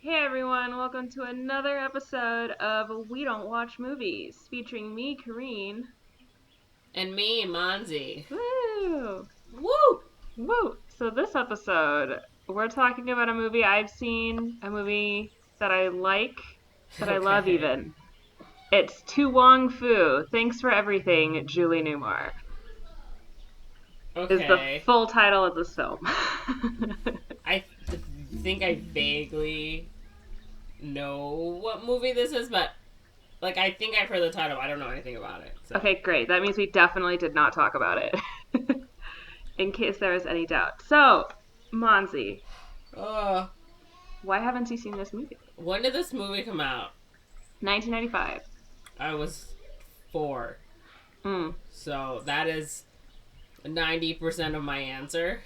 Hey everyone, welcome to another episode of We Don't Watch Movies, featuring me, Corinne. And me, Monze. Woo! Woo! Woo! So this episode, we're talking about a movie I've seen, a movie that I like, that I love Okay. even. It's To Wong Foo, Thanks for Everything, Julie Newmar, is the Okay. full title of this film. Think I vaguely know what movie this is, but I think I've heard the title. I don't know anything about it. So. Okay, great. That means we definitely did not talk about it. In case there was any doubt. So, Monzi, Uh, why haven't you seen this movie? when did this movie come out? 1995. I was 4. Mm. So that is 90% of my answer.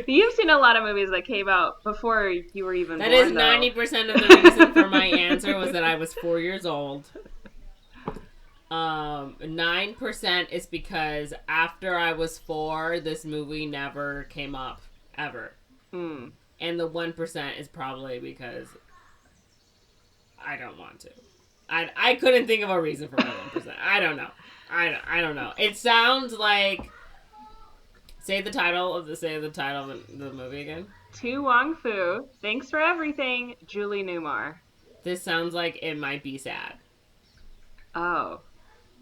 You've seen a lot of movies that came out before you were even That is born, though. 90% of the reason for my answer was that I was 4 years old. 9% is because after I was 4, this movie never came up ever. Mm. And the 1% is probably because I don't want to. I couldn't think of a reason for my 1%. I don't know. I don't know. It sounds like say the title of the movie again. To Wong Foo, Thanks for Everything, Julie Newmar. This sounds like it might be sad. Oh,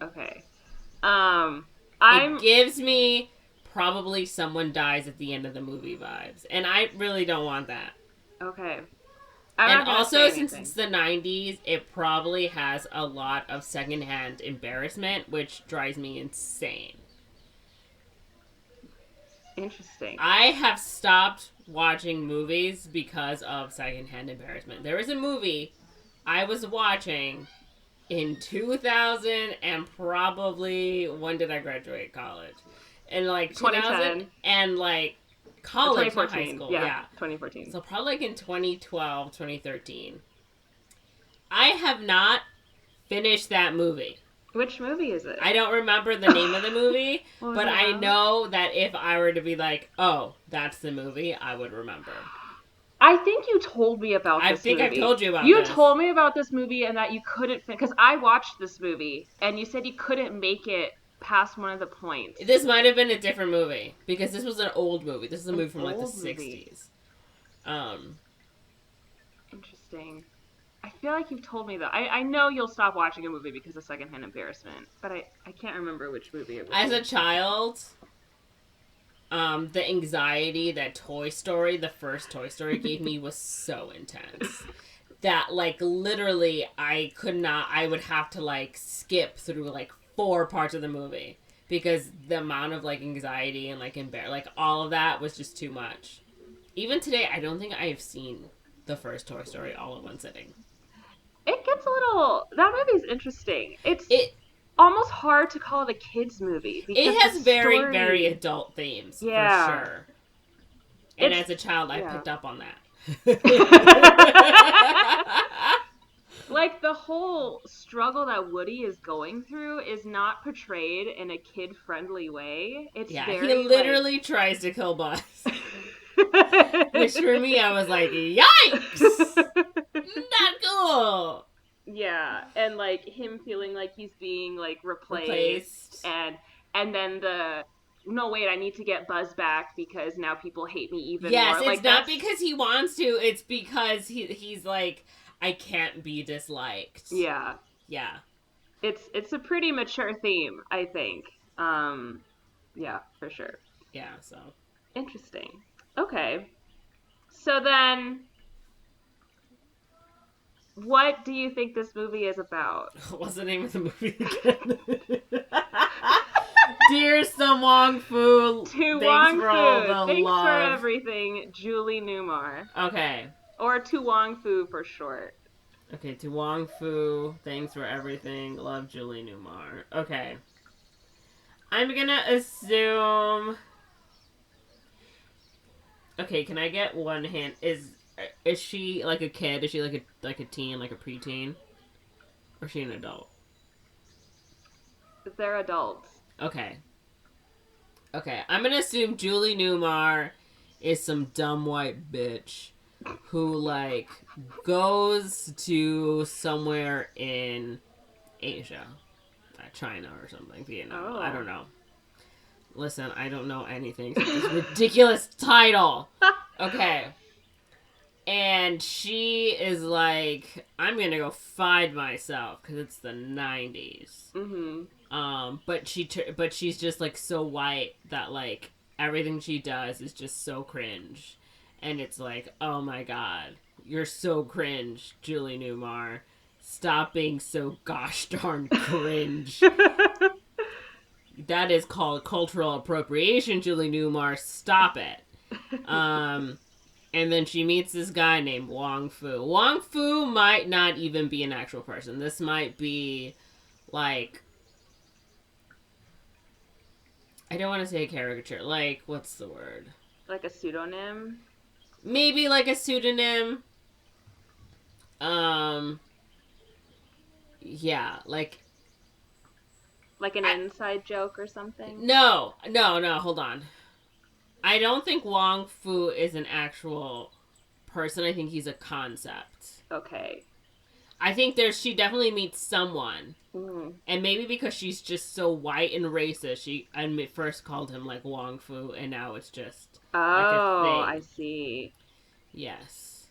okay. Um, It I'm gives me probably someone dies at the end of the movie vibes, and I really don't want that. okay. I'm And not gonna say also, since anything. it's the 90s, it probably has a lot of secondhand embarrassment, which drives me insane. Interesting. I have stopped watching movies because of secondhand embarrassment. There was a movie I was watching in 2000 and probably when did I graduate college? In 2000 2010 and or college, not high 2014. school. Yeah, Yeah. 2014. So probably in 2012, 2013. I have not finished that movie. Which movie is it? I don't remember the name of the movie, What was but it I about? know that if I were to be like, oh, that's the movie, I would remember. I think you told me about I this think I've movie. told you about You this. told me about this movie and that you couldn't because I watched this movie and you said you couldn't make it past one of the points. This might have been a different movie because this was an old movie. This is a An movie from the old movie. 60s. Um, Interesting. I feel like you've told me that. I know you'll stop watching a movie because of secondhand embarrassment, but I can't remember which movie it would as be. a child, the anxiety that Toy Story, the first Toy Story, gave me was so intense that literally I would have to skip through 4 parts of the movie because the amount of anxiety and all of that was just too much. Even today, I don't think I have seen the first Toy Story all in one sitting. It gets a little. That movie's interesting. It's It almost hard to call it a kids movie because it the has very very story. adult themes for Yeah, sure. And it's as a child, I yeah. picked up on that. Like the whole struggle that Woody is going through is not portrayed in a kid-friendly way. It's Yeah, he very like literally tries to kill Buzz. Which for me, I was like, yikes! Not cool! Yeah, and like him feeling like he's being like replaced Replaced. and then the no wait, I need to get Buzz back because now people hate me even Yes, more. it's Like not that's because he wants to, it's because he's like, I can't be disliked. yeah. Yeah. It's a pretty mature theme, I think. Um yeah, for sure. Yeah, so. Interesting. Okay. So then what do you think this movie is about? What's the name of the movie again? Dear Some Wong Foo, To thanks Wong for all Foo, the thanks for love. everything, Julie Newmar. Okay. Or To Wong Foo for short. Okay, To Wong Foo, thanks for everything. Love Julie Newmar. Okay. I'm gonna assume. Okay, can I get one hint? Is she like a kid? Is she like a teen, like a preteen? Or is she an adult? They're adults. Okay. Okay, I'm gonna assume Julie Newmar is some dumb white bitch who like goes to somewhere in Asia, China or something, Vietnam. I Oh. don't know. Listen, I don't know anything except this ridiculous title. Okay. And she is like, I'm gonna go find myself because it's the 90s. But she's just like so white that like everything she does is just so cringe, and it's like, oh my god, you're so cringe, Julie Newmar. Stop being so gosh darn cringe. That is called cultural appropriation, Julie Newmar. Stop it. And then she meets this guy named Wong Foo. Wong Foo might not even be an actual person. This might be like, I don't want to say a caricature. Like, what's the word? Like a pseudonym? Maybe like a pseudonym. Yeah, like Like an inside joke or something? no, hold on. I don't think Wong Fu is an actual person. I think he's a concept. Okay. I think she definitely meets someone. And maybe because she's just so white and racist, she first called him like Wong Fu, and now it's just like a thing. I see. Yes.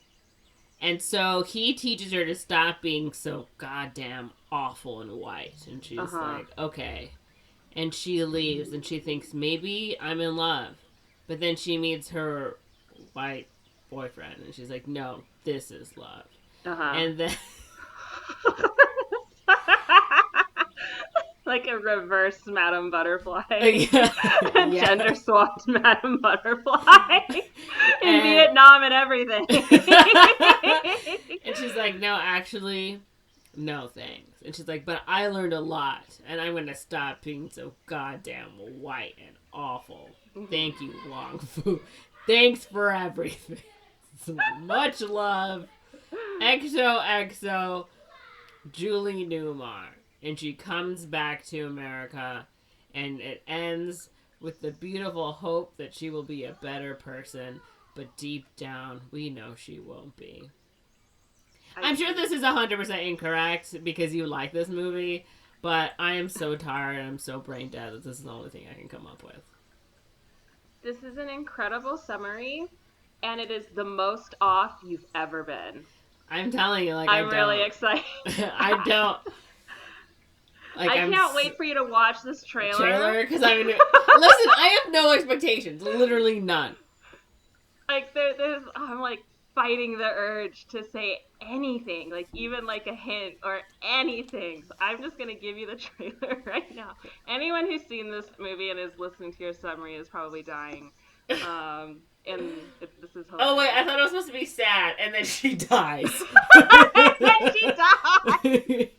And so he teaches her to stop being so goddamn awful and white. And she's like, okay. And she leaves, and she thinks, maybe I'm in love. But then she meets her white boyfriend, and she's like, no, this is love. And then... like a reverse Madame Butterfly. Gender swapped Madame Butterfly. In Vietnam and everything. And she's like, no, actually, no thanks. And she's like, but I learned a lot, and I'm going to stop being so goddamn white and awful. Thank you, Wong Fu. Thanks for everything. So much love. XOXO, Julie Newmar. And she comes back to America, and it ends with the beautiful hope that she will be a better person, but deep down, we know she won't be. I'm sure this is 100% incorrect because you like this movie, but I am so tired and I'm so brain dead that this is the only thing I can come up with. This is an incredible summary, and it is the most off you've ever been. I'm telling you, like, I'm really excited. I don't. Like, I can't wait for you to watch this trailer. Because I'm listen, I have no expectations. Literally none. Like, I'm like fighting the urge to say anything, like even like a hint or anything. So I'm just gonna give you the trailer right now. Anyone who's seen this movie and is listening to your summary is probably dying. This is hilarious. Oh wait, I thought it was supposed to be sad, and then she dies. She dies.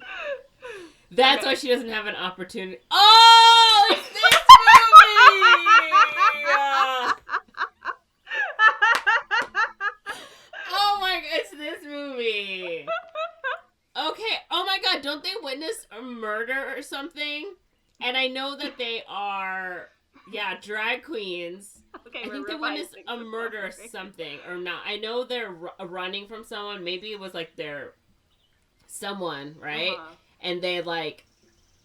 That's why she doesn't have an opportunity. Oh, it's this movie! Oh my god, it's this movie. Okay, oh my god, don't they witness a murder or something? And I know that they are, drag queens. Okay, I think they witness a murder or something, or not. I know they're running from someone. Maybe it was like they're someone, right? And they, like,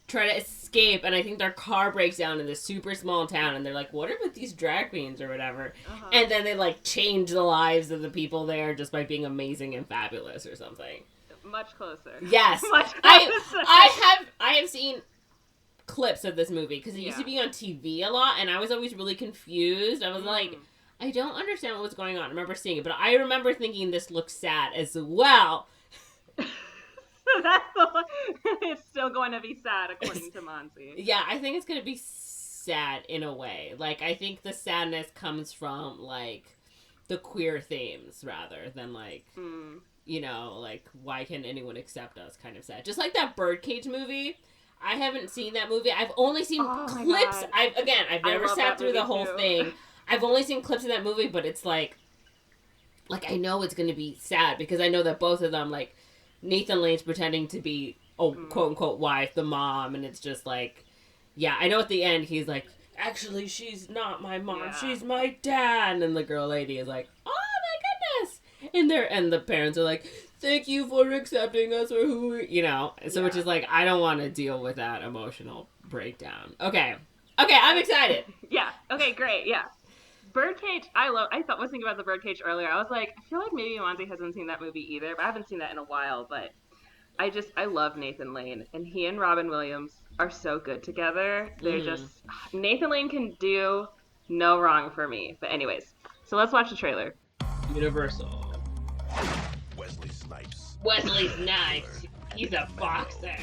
try to escape, and I think their car breaks down in this super small town, and they're like, what are with these drag queens or whatever? And then they, like, change the lives of the people there just by being amazing and fabulous or something. Much closer. Yes. Much closer. I have seen clips of this movie, because it used to be on TV a lot, and I was always really confused. I was like, I don't understand what was going on. I remember seeing it, but I remember thinking this looks sad as well. That's it's still going to be sad, according to Monze. Yeah, I think it's going to be sad in a way. Like, I think the sadness comes from, like, the queer themes rather than, like, you know, like, why can anyone accept us kind of sad. Just like that Birdcage movie. I haven't seen that movie. I've only seen clips. I've never sat through the whole thing. I've only seen clips of that movie, but it's like I know it's going to be sad because I know that both of them, like, Nathan Lane's pretending to be, quote-unquote wife, the mom, and it's just like, I know at the end he's like, actually, she's not my mom, she's my dad, and the girl lady is like, oh my goodness! And the parents are like, thank you for accepting us for who we, so which is like, I don't want to deal with that emotional breakdown. Okay, I'm excited. Yeah. Okay, great. Yeah. Birdcage, I was thinking about the Birdcage earlier. I was like, I feel like maybe Monze hasn't seen that movie either, but I haven't seen that in a while. But I love Nathan Lane, and he and Robin Williams are so good together. They're just, Nathan Lane can do no wrong for me. But anyways, so let's watch the trailer. Universal. Wesley Snipes. Wesley Snipes. He's a boxer.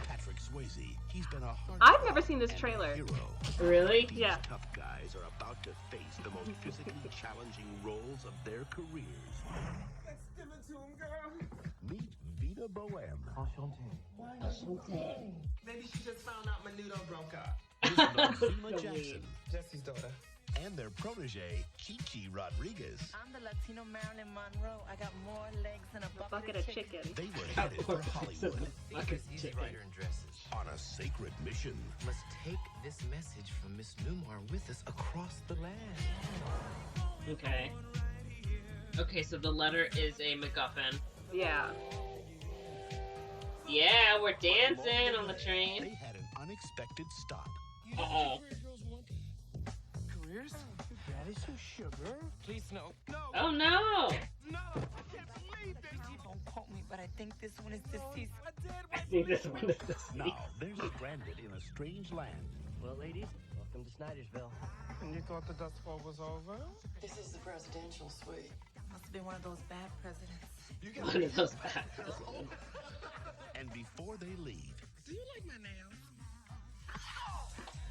Patrick Swayze. He's been a hard I've never seen this trailer. hero. Really? These Yeah. tough guys are about to face the most physically challenging roles of their careers. Let's give it to him, girl. Meet Vita Bohème. Enchanté. Maybe she just found out Menudo broke up. Norzima Jackson. Jesse's daughter. And their protege, Kiki Rodriguez. I'm the Latino Marilyn Monroe. I got more legs than a Bucket of chicken. They were headed for Hollywood He's a writer in dresses. on a sacred mission. Must take this message from Miss Newmar with us across the land. Okay. Okay, so the letter is a MacGuffin. Yeah. Yeah, we're dancing on the They train. had an unexpected stop. Uh-oh. Careers? Daddy some sugar? Please no. No. Oh no! No. I can't believe this. Don't quote me, but I think this one is deceased. I think this one is the Now they're stranded in a strange land. Well, ladies, welcome to Snydersville. And you thought the Dust Bowl was over? This is the presidential suite. Must have been one of those bad presidents. You one of those bad presidents. And before they leave, Do you like my nails?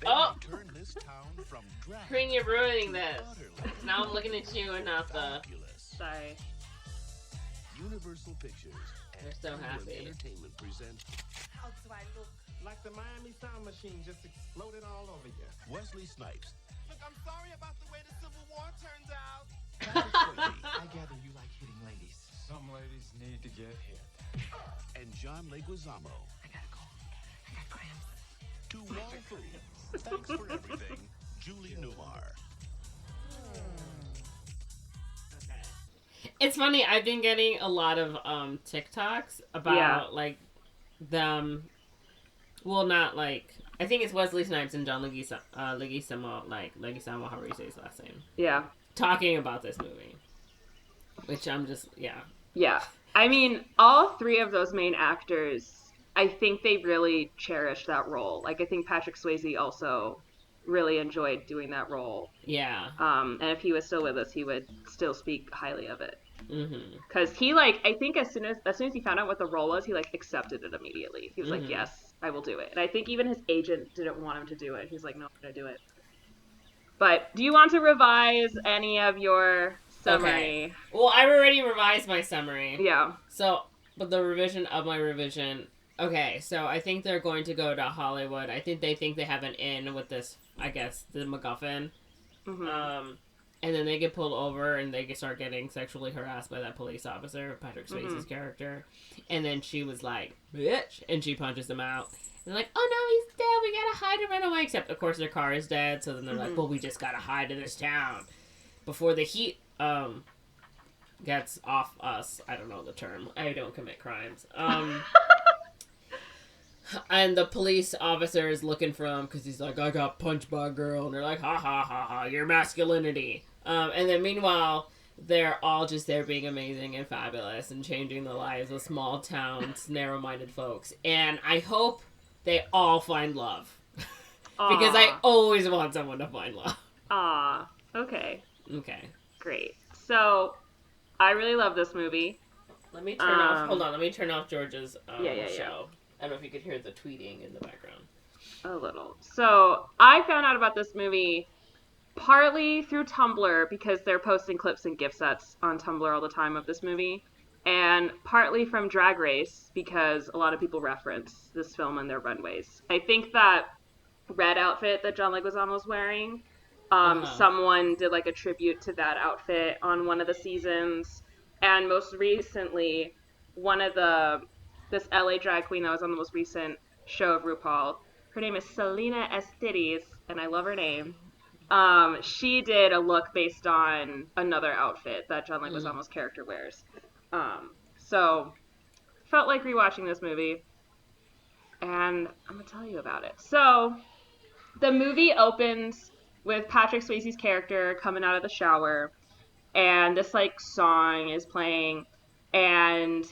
they Oh! turn this town from drag Spring, you're ruining this. utterly Now I'm looking at you and not the... fabulous. Sorry. Universal Pictures and They're so Penguin happy. Entertainment present How do I look? Like the Miami Sound Machine just exploded all over you. Wesley Snipes, Look, I'm sorry about the way the Civil War turned out. Patrick Swayze, I gather you like hitting ladies. Some ladies need to get hit. and John Leguizamo. I gotta go. I got cramps. To Wong Foo. Thanks for everything, Julie Newmar. It's funny, I've been getting a lot of TikToks about Yeah. like them. Well, not like I think it's Wesley Snipes and John Leguizamo, Leguizamo, however you say his last name, Yeah. talking about this movie. Which I'm just Yeah. I mean, all three of those main actors, I think they really cherished that role. Like, I think Patrick Swayze also really enjoyed doing that role. yeah. And if he was still with us, he would still speak highly of it. Mm-hmm. Because he, like, I think as soon as he found out what the role was, he, like, accepted it immediately. He was like, yes, I will do it. And I think even his agent didn't want him to do it. He's like, no, I'm going to do it. But do you want to revise any of your summary? Okay. Well, I've already revised my summary. Yeah. So, but the revision of my revision. Okay, so I think they're going to go to Hollywood. I think they have an in with this, I guess, the MacGuffin. Mm-hmm. And then they get pulled over and they start getting sexually harassed by that police officer, Patrick Swayze's character. And then she was like, bitch! And she punches him out. And they're like, oh no, he's dead, we gotta hide and run away. Except, of course, their car is dead, so then they're like, well, we just gotta hide in this town. Before the heat, gets off us. I don't know the term. I don't commit crimes. And the police officer is looking for him because he's like, I got punched by a girl. And they're like, ha ha ha ha, your masculinity. And then meanwhile, they're all just there being amazing and fabulous and changing the lives of small towns, narrow-minded folks. And I hope they all find love. Because I always want someone to find love. Aw. Okay. Okay. Great. So, I really love this movie. Let me turn off. Hold on. Let me turn off George's Yeah. show. I don't know if you could hear the tweeting in the background. A little. So, I found out about this movie partly through Tumblr because they're posting clips and GIF sets on Tumblr all the time of this movie, and partly from Drag Race because a lot of people reference this film in their runways. I think that red outfit that John Leguizamo was wearing, someone did like a tribute to that outfit on one of the seasons, and most recently, this LA drag queen that was on the most recent show of RuPaul, her name is Selena Estides, and I love her name. She did a look based on another outfit that John Leguizamo's character wears. So felt like rewatching this movie, and I'm gonna tell you about it. So the movie opens with Patrick Swayze's character coming out of the shower, and this like song is playing, and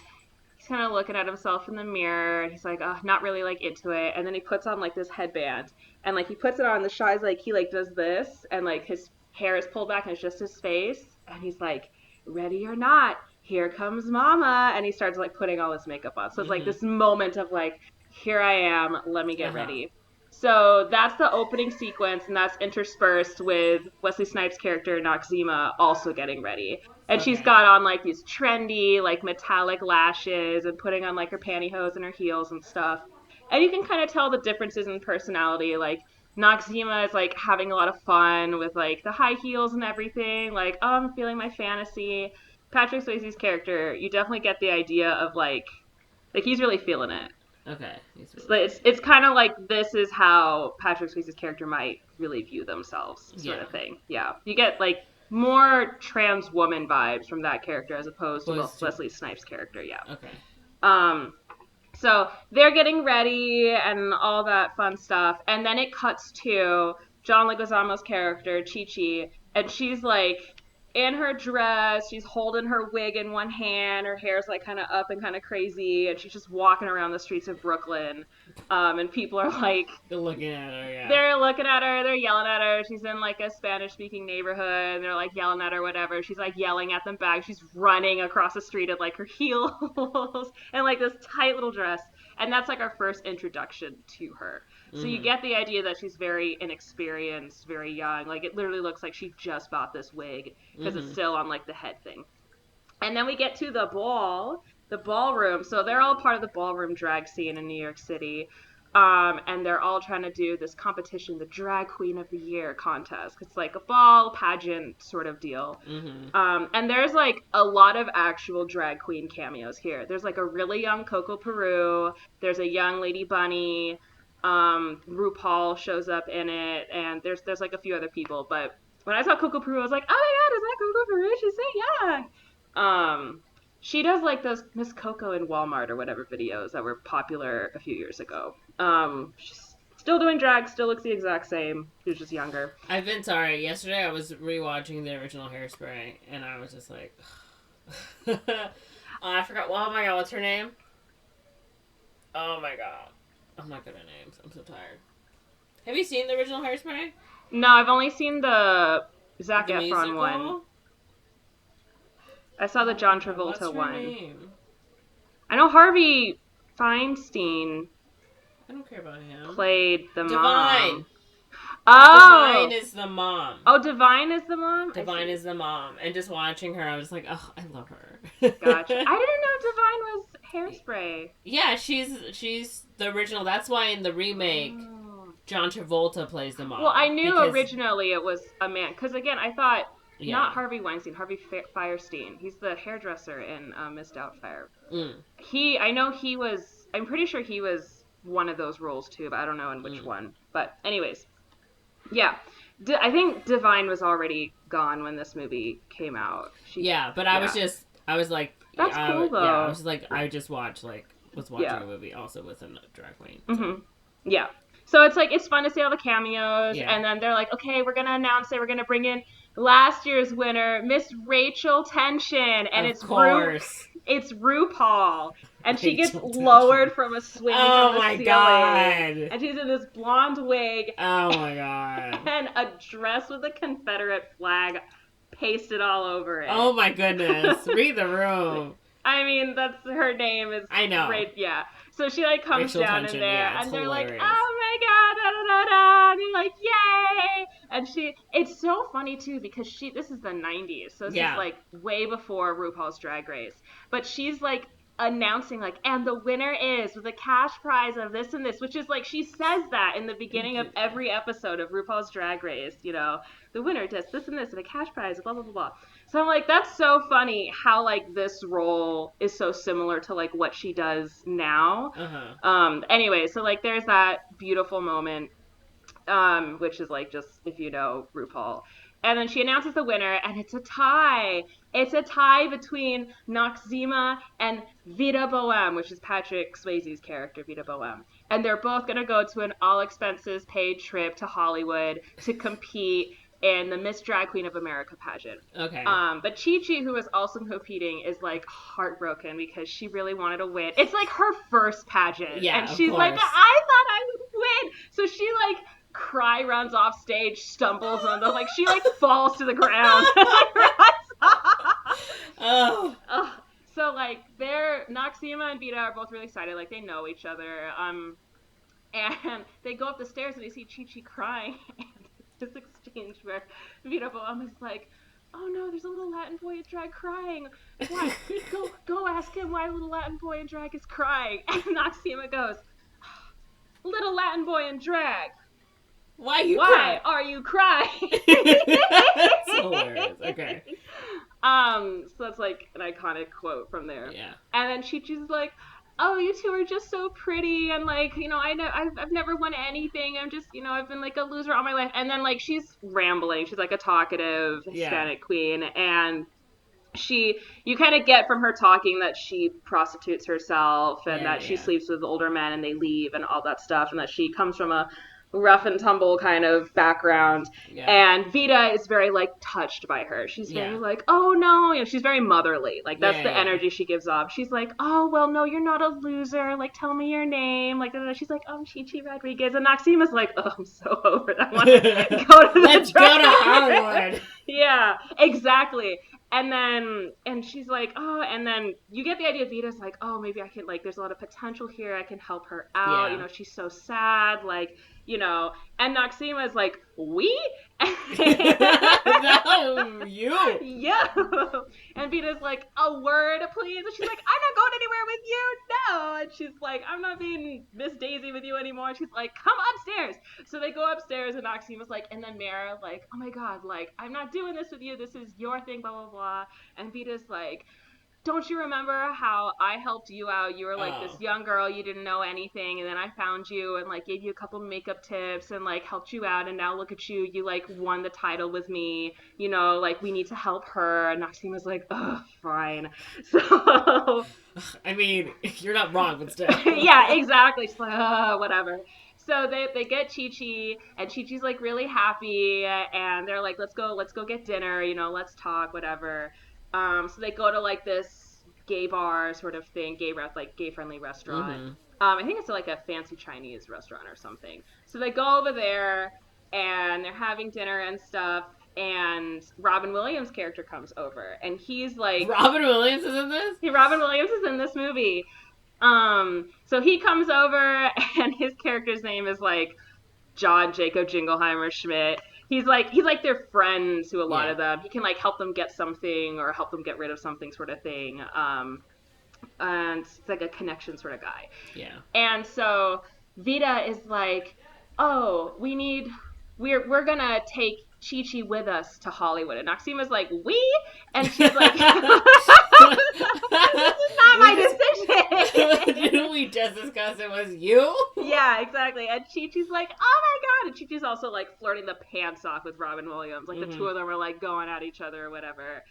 he's kind of looking at himself in the mirror, and he's like, oh, not really like into it. And then he puts on like this headband, and like he puts it on. The shy's like he like does this, and like his hair is pulled back, and it's just his face, and he's like, ready or not, here comes mama, and he starts like putting all his makeup on. So it's like this moment of like, here I am, let me get ready. So that's the opening sequence, and that's interspersed with Wesley Snipes' character Noxzema also getting ready. And she's got on like these trendy, like metallic lashes and putting on like her pantyhose and her heels and stuff. And you can kind of tell the differences in personality. Like Noxzema is like having a lot of fun with like the high heels and everything. Like, oh, I'm feeling my fantasy. Patrick Swayze's character, you definitely get the idea of like he's really feeling it. Okay. So it's kind of like this is how Patrick Swayze's character might really view themselves, sort of thing. Yeah, you get like more trans woman vibes from that character as opposed to Wesley Snipes' character. Yeah. Okay. So they're getting ready and all that fun stuff, and then it cuts to John Leguizamo's character Chi Chi, and she's like in her dress, she's holding her wig in one hand, her hair's like kind of up and kind of crazy, and she's just walking around the streets of Brooklyn, and people are like, they're looking at her, yeah. They're looking at her, they're yelling at her. She's in like a Spanish-speaking neighborhood, and they're like yelling at her, whatever. She's like yelling at them back. She's running across the street in like her heels and like this tight little dress, and that's like our first introduction to her. So you get the idea that she's very inexperienced, very young. Like it literally looks like she just bought this wig because it's still on like the head thing. And then we get to the ballroom. So they're all part of the ballroom drag scene in New York City. And they're all trying to do this competition, the Drag Queen of the Year contest. It's like a ball pageant sort of deal. And there's like a lot of actual drag queen cameos here. There's like a really young Coco Peru. There's a young Lady Bunny. RuPaul shows up in it, and there's like a few other people. But when I saw Coco Peru, I was like, oh my god, is that Coco Peru? She's so young. She does like those Miss Coco in Walmart or whatever videos that were popular a few years ago. She's still doing drag, still looks the exact same. She's just younger. I've been sorry. Yesterday I was rewatching the original Hairspray, and I was just like, I forgot. Well, oh my god, what's her name? Oh my god, I'm not good at names. I'm so tired. Have you seen the original Hairspray? No, I've only seen the Zac Efron one. I saw the John Travolta one. Name? I know Harvey Feinstein. I don't care about him. Played the Divine. mom. Oh, Divine is the mom. Oh, Divine is the mom? Divine is the mom. And just watching her, I was like, oh, I love her. Gotcha. I didn't know Divine was Hairspray. Yeah, she's the original. That's why in the remake, John Travolta plays the mom. Well, I knew originally it was a man. Because, again, I thought... Yeah. Not Harvey Weinstein, Harvey Fierstein. He's the hairdresser in Miss Doubtfire. I'm pretty sure he was one of those roles too, but I don't know in which one. But anyways, yeah. I think Divine was already gone when this movie came out. I was like... That's cool, though. Yeah, I was just like, I just watched was watching a movie also with a drag queen. So. Yeah. So it's like, it's fun to see all the cameos, and then they're like, okay, we're going to announce it, we're going to bring in last year's winner, Miss Rachel Tension, and it's RuPaul, and she gets lowered from a swing from the ceiling. God. And she's in this blonde wig. Oh my god. And a dress with a Confederate flag pasted all over it. Oh my goodness. Read the room. I mean, that's her name is. I know. Yeah. So she like comes Rachel down Tension, in there, and they're hilarious. like, "Oh my god, da da da da!" And they're like, "Yay!" And it's so funny too because this is the '90s, so this is like way before RuPaul's Drag Race, but she's like announcing like, and the winner is with a cash prize of this and this, which is like she says that in the beginning of every episode of RuPaul's Drag Race, you know, the winner does this and this and a cash prize, blah blah blah blah. So I'm like, that's so funny how like this role is so similar to like what she does now. Anyway, so like there's that beautiful moment. which is like just if you know RuPaul. And then she announces the winner, and it's a tie. It's a tie between Noxzema and Vida Boheme, which is Patrick Swayze's character, Vida Boheme. And they're both going to go to an all expenses paid trip to Hollywood to compete in the Miss Drag Queen of America pageant. Okay. But Chi-Chi, who is also competing, is like heartbroken because she really wanted to win. It's like her first pageant. Yeah, and she's of like, course. I thought I would win. So she like runs off stage, stumbles on the like she like falls to the ground. Oh. So like they're Noxzema and Vita are both really excited, like they know each other. And they go up the stairs and they see Chi-Chi crying. And this exchange where Vita Boheme is like, oh no, there's a little Latin boy in drag crying. Why? Go ask him why a little Latin boy in drag is crying. And Noxzema goes, little Latin boy in drag. Why are you crying? That's hilarious. Okay. So that's like an iconic quote from there. Yeah. And then Chi-Chi's like, oh, you two are just so pretty, and like, you know, I've never won anything. I'm just, you know, I've been like a loser all my life. And then like she's rambling. She's like a talkative Hispanic queen, and you kind of get from her talking that she prostitutes herself and that she sleeps with older men and they leave and all that stuff, and that she comes from a rough and tumble kind of background. And Vita is very like touched by her. She's very like, oh no, you know, she's very motherly. Like that's the energy she gives off. She's like, oh well, no, you're not a loser. Like tell me your name. Like she's like, oh, I'm Chi-Chi Rodriguez. And Noxzema's like, oh, I'm so over it. I want to go to Let's go to Hollywood. Yeah, exactly. And she's like, oh, and then you get the idea. Vita's like, oh, maybe I can, like, there's a lot of potential here. I can help her out. Yeah. You know, she's so sad, like, you know. And Noxzema is like, we? No, you. Yeah. And Vita's like, a word, please. And she's like, I'm not going anywhere with you. No. And she's like, I'm not being Miss Daisy with you anymore. And she's like, come upstairs. So they go upstairs, and Noxzema's like, and then Mara, like, oh my God, like, I'm not doing this with you. This is your thing, blah, blah, blah. And Vita's like, don't you remember how I helped you out? You were like this young girl, you didn't know anything, and then I found you and like gave you a couple makeup tips and like helped you out, and now look at you, you like won the title with me, you know, like we need to help her. And Noxzema's like, oh, fine. So I mean, you're not wrong, but still. yeah, exactly. She's like, whatever. So they get Chi-Chi, and Chi-Chi's like really happy, and they're like, let's go get dinner, you know, let's talk, whatever. So they go to like this gay bar sort of thing, gay friendly restaurant. Mm-hmm. I think it's like a fancy Chinese restaurant or something. So they go over there and they're having dinner and stuff. And Robin Williams' character comes over, and he's like, Robin Williams is in this? Robin Williams is in this movie. So he comes over, and his character's name is like John Jacob Jingleheimer Schmidt. He's like their friend to a lot of them. He can like help them get something or help them get rid of something sort of thing. And it's like a connection sort of guy. Yeah. And so Vita is like, oh, we're gonna take Chi-Chi with us to Hollywood. And Noxzema's like, we? And she's like, this is not my decision. Didn't we just discuss it was you? Yeah, exactly. And Chi-Chi's like, oh my God. And Chi-Chi's also like flirting the pants off with Robin Williams. Like the two of them are like going at each other or whatever.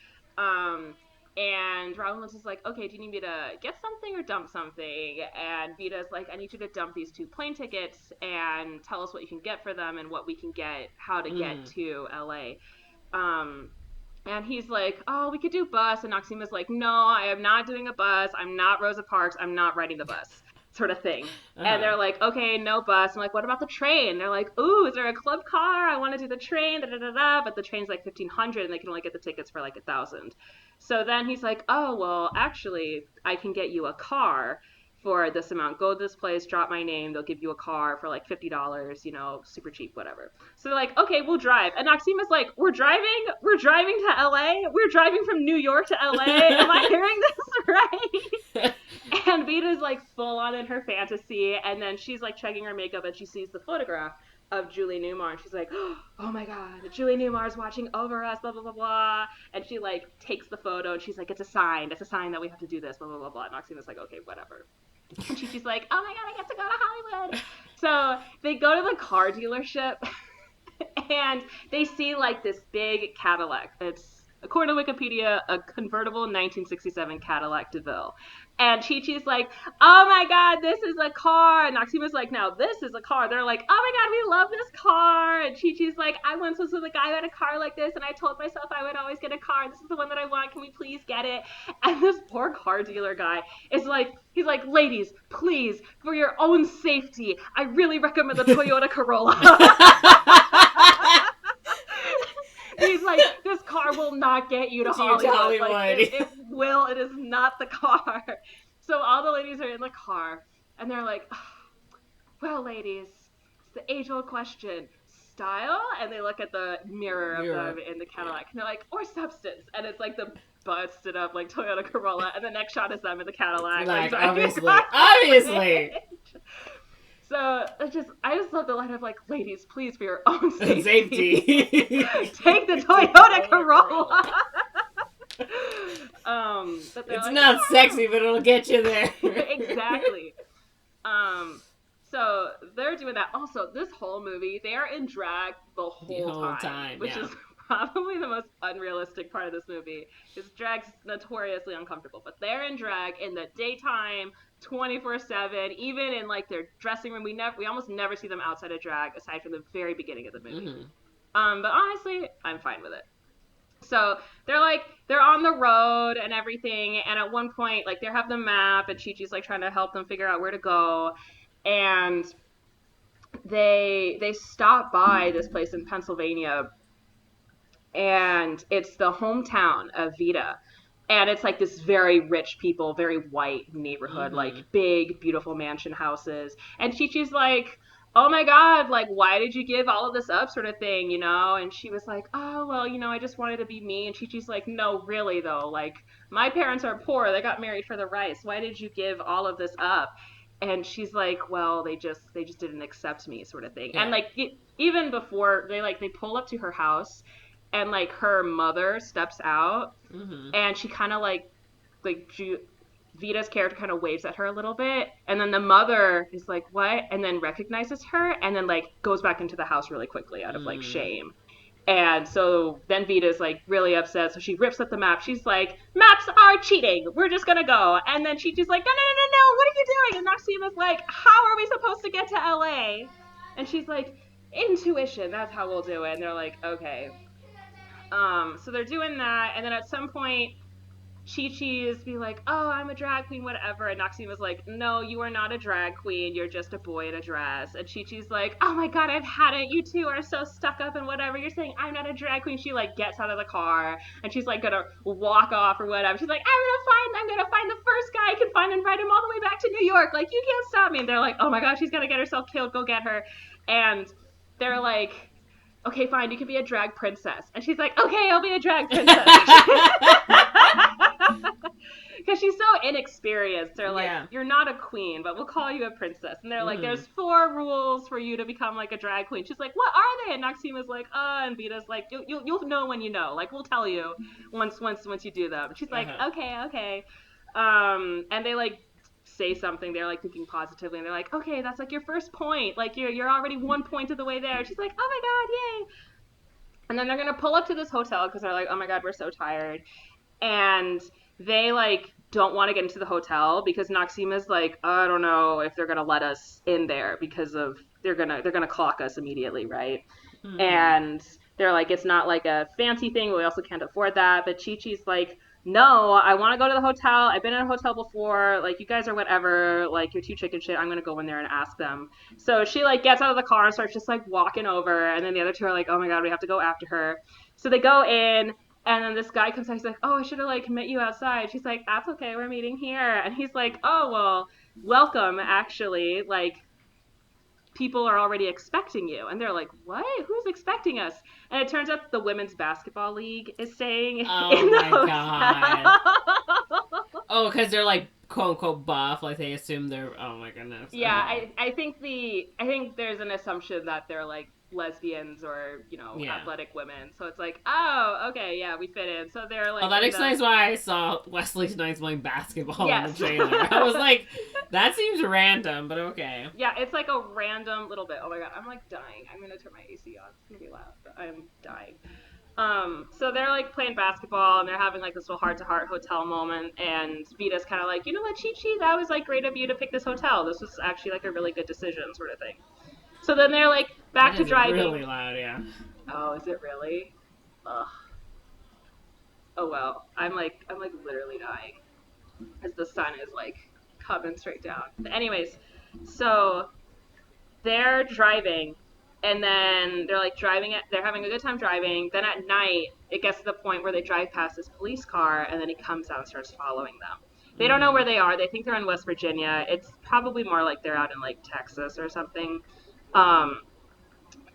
And Robin Williams is like, okay, do you need me to get something or dump something? And Vita's like, I need you to dump these 2 plane tickets and tell us what you can get for them and what we can get, how to get to LA. And he's like, oh, we could do bus. And Noxzema's like, no, I am not doing a bus. I'm not Rosa Parks. I'm not riding the bus. Sort of thing. And they're like, okay, no bus. I'm like, what about the train? They're like, ooh, is there a club car? I want to do the train, but the train's like $1,500 and they can only get the tickets for like $1,000. So then he's like, oh, well, actually, I can get you a car for this amount. Go to this place, drop my name, they'll give you a car for like $50, you know, super cheap, whatever. So they're like, okay, we'll drive. And Noxzema's like, we're driving to LA? We're driving from New York to LA? Am I hearing this right? And Vita's like full on in her fantasy, and then she's like checking her makeup and she sees the photograph of Julie Newmar, and she's like, oh my God, Julie Newmar's watching over us, blah, blah, blah, blah. And she like takes the photo and she's like, it's a sign that we have to do this, blah, blah, blah, blah. And Noxzema's like, okay, whatever. And Chi-Chi's like, oh my god, I get to go to Hollywood. So they go to the car dealership and they see like this big Cadillac. It's, according to Wikipedia, a convertible 1967 Cadillac DeVille. And Chi-Chi's like, oh my god, this is a car. And Noxima's like, now this is a car. They're like, oh my god, we love this car. And Chi-Chi's like, I once was with a guy who had a car like this, and I told myself I would always get a car. This is the one that I want. Can we please get it? And this poor car dealer guy is like, he's like, ladies, please, for your own safety, I really recommend the Toyota Corolla. He's like, this car will not get you to Hollywood. Like, it is not the car. So all the ladies are in the car, and they're like, oh, well, ladies, it's the age-old question, style? And they look at the mirror of them in the Cadillac, and they're like, or substance? And it's like the busted up, like, Toyota Corolla, and the next shot is them in the Cadillac. Like obviously. So I just love the line of like, ladies, please, for your own safety, take the Toyota Corolla. But it's like, not sexy, but it'll get you there. Exactly. So they're doing that. Also, this whole movie, they are in drag the whole time, which is probably the most unrealistic part of this movie. Because drag's notoriously uncomfortable, but they're in drag in the daytime, 24/7. Even in like their dressing room, we almost never see them outside of drag, aside from the very beginning of the movie. Mm-hmm. But honestly, I'm fine with it. So they're on the road and everything, and at one point, like, they have the map, and Chi-Chi's like trying to help them figure out where to go, and they stop by this place in Pennsylvania, and it's the hometown of Vita. And it's like this very rich people, very white neighborhood, like big, beautiful mansion houses. And Chi-Chi's like, oh my god, like, why did you give all of this up, sort of thing, you know? And she was like, oh, well, you know, I just wanted to be me. And Chi-Chi's like, no, really, though, like, my parents are poor, they got married for the rice, why did you give all of this up? And she's like, well, they just didn't accept me, sort of thing. Yeah. And like, even before they pull up to her house, and like her mother steps out, and she kind of like Vita's character kind of waves at her a little bit, and then the mother is like, what? And then recognizes her, and then like goes back into the house really quickly out of like shame. And so then Vita's like really upset, so she rips up the map. She's like, maps are cheating, we're just gonna go. And then she's like, no, what are you doing? And Noxima's like, how are we supposed to get to LA? And she's like, intuition, that's how we'll do it. And they're like, okay. So they're doing that, and then at some point, Chi-Chi's be like, oh, I'm a drag queen, whatever, and Noxima's like, no, you are not a drag queen, you're just a boy in a dress. And Chi-Chi's like, oh my god, I've had it, you two are so stuck up in whatever you're saying, I'm not a drag queen. She like gets out of the car, and she's like gonna walk off or whatever. She's like, I'm gonna find the first guy I can find and ride him all the way back to New York, like, you can't stop me. And they're like, oh my god, she's gonna get herself killed, go get her. And they're like, okay, fine, you can be a drag princess. And she's like, okay, I'll be a drag princess. Because she's so inexperienced. They're like, you're not a queen, but we'll call you a princess. And they're like, there's 4 rules for you to become like a drag queen. She's like, what are they? And Noxima's like, and Vita's like, you'll know when you know. Like, we'll tell you once you do them. She's like, okay. And they like say something, they're like thinking positively, and they're like, okay, that's like your first point, like you're already 1 point of the way there. She's like, oh my god, yay. And then they're gonna pull up to this hotel because they're like, oh my god, we're so tired. And they like don't want to get into the hotel because Noxima's like, I don't know if they're gonna let us in there because of they're gonna clock us immediately, right? And they're like, it's not like a fancy thing, we also can't afford that. But Chi-Chi's like, no, I want to go to the hotel. I've been in a hotel before. Like, you guys are whatever. Like, you're too chicken shit. I'm going to go in there and ask them. So she, like, gets out of the car and starts just, like, walking over. And then the other two are like, oh, my God, we have to go after her. So they go in. And then this guy comes out. He's like, oh, I should have, like, met you outside. She's like, that's okay. We're meeting here. And he's like, oh, well, welcome, actually. Like, people are already expecting you. And they're like, what? Who's expecting us? And it turns out the women's basketball league is staying in the hotel. God. Oh, because they're like quote unquote buff, like they assume they're. Oh my goodness. Yeah, I think there's an assumption that they're like lesbians or, Yeah. athletic women. So it's like, oh, okay, yeah, we fit in. So they're like, Oh, that explains why I saw Wesley Snipes playing basketball in the Yes. trailer. I was like, that seems random, but okay. Yeah, it's like a random little bit. Oh my god, I'm like dying. I'm gonna turn my AC on. It's gonna be loud, but I'm dying. So they're like playing basketball and they're having like this little heart-to-heart hotel moment, and Vita's kind of like, you know what, Chi-Chi, that was like great of you to pick this hotel. This was actually like a really good decision, sort of thing. So then they're like back That to is driving. really loud, yeah. Oh, is it really? Ugh. Oh well, I'm like literally dying as the sun is like coming straight down. But anyways, so they're driving, and then they're like driving it, they're having a good time driving. Then at night it gets to the point where they drive past this police car, and then he comes out and starts following them. They don't know where they are. They think they're in West Virginia. It's probably more like they're out in like Texas or something. um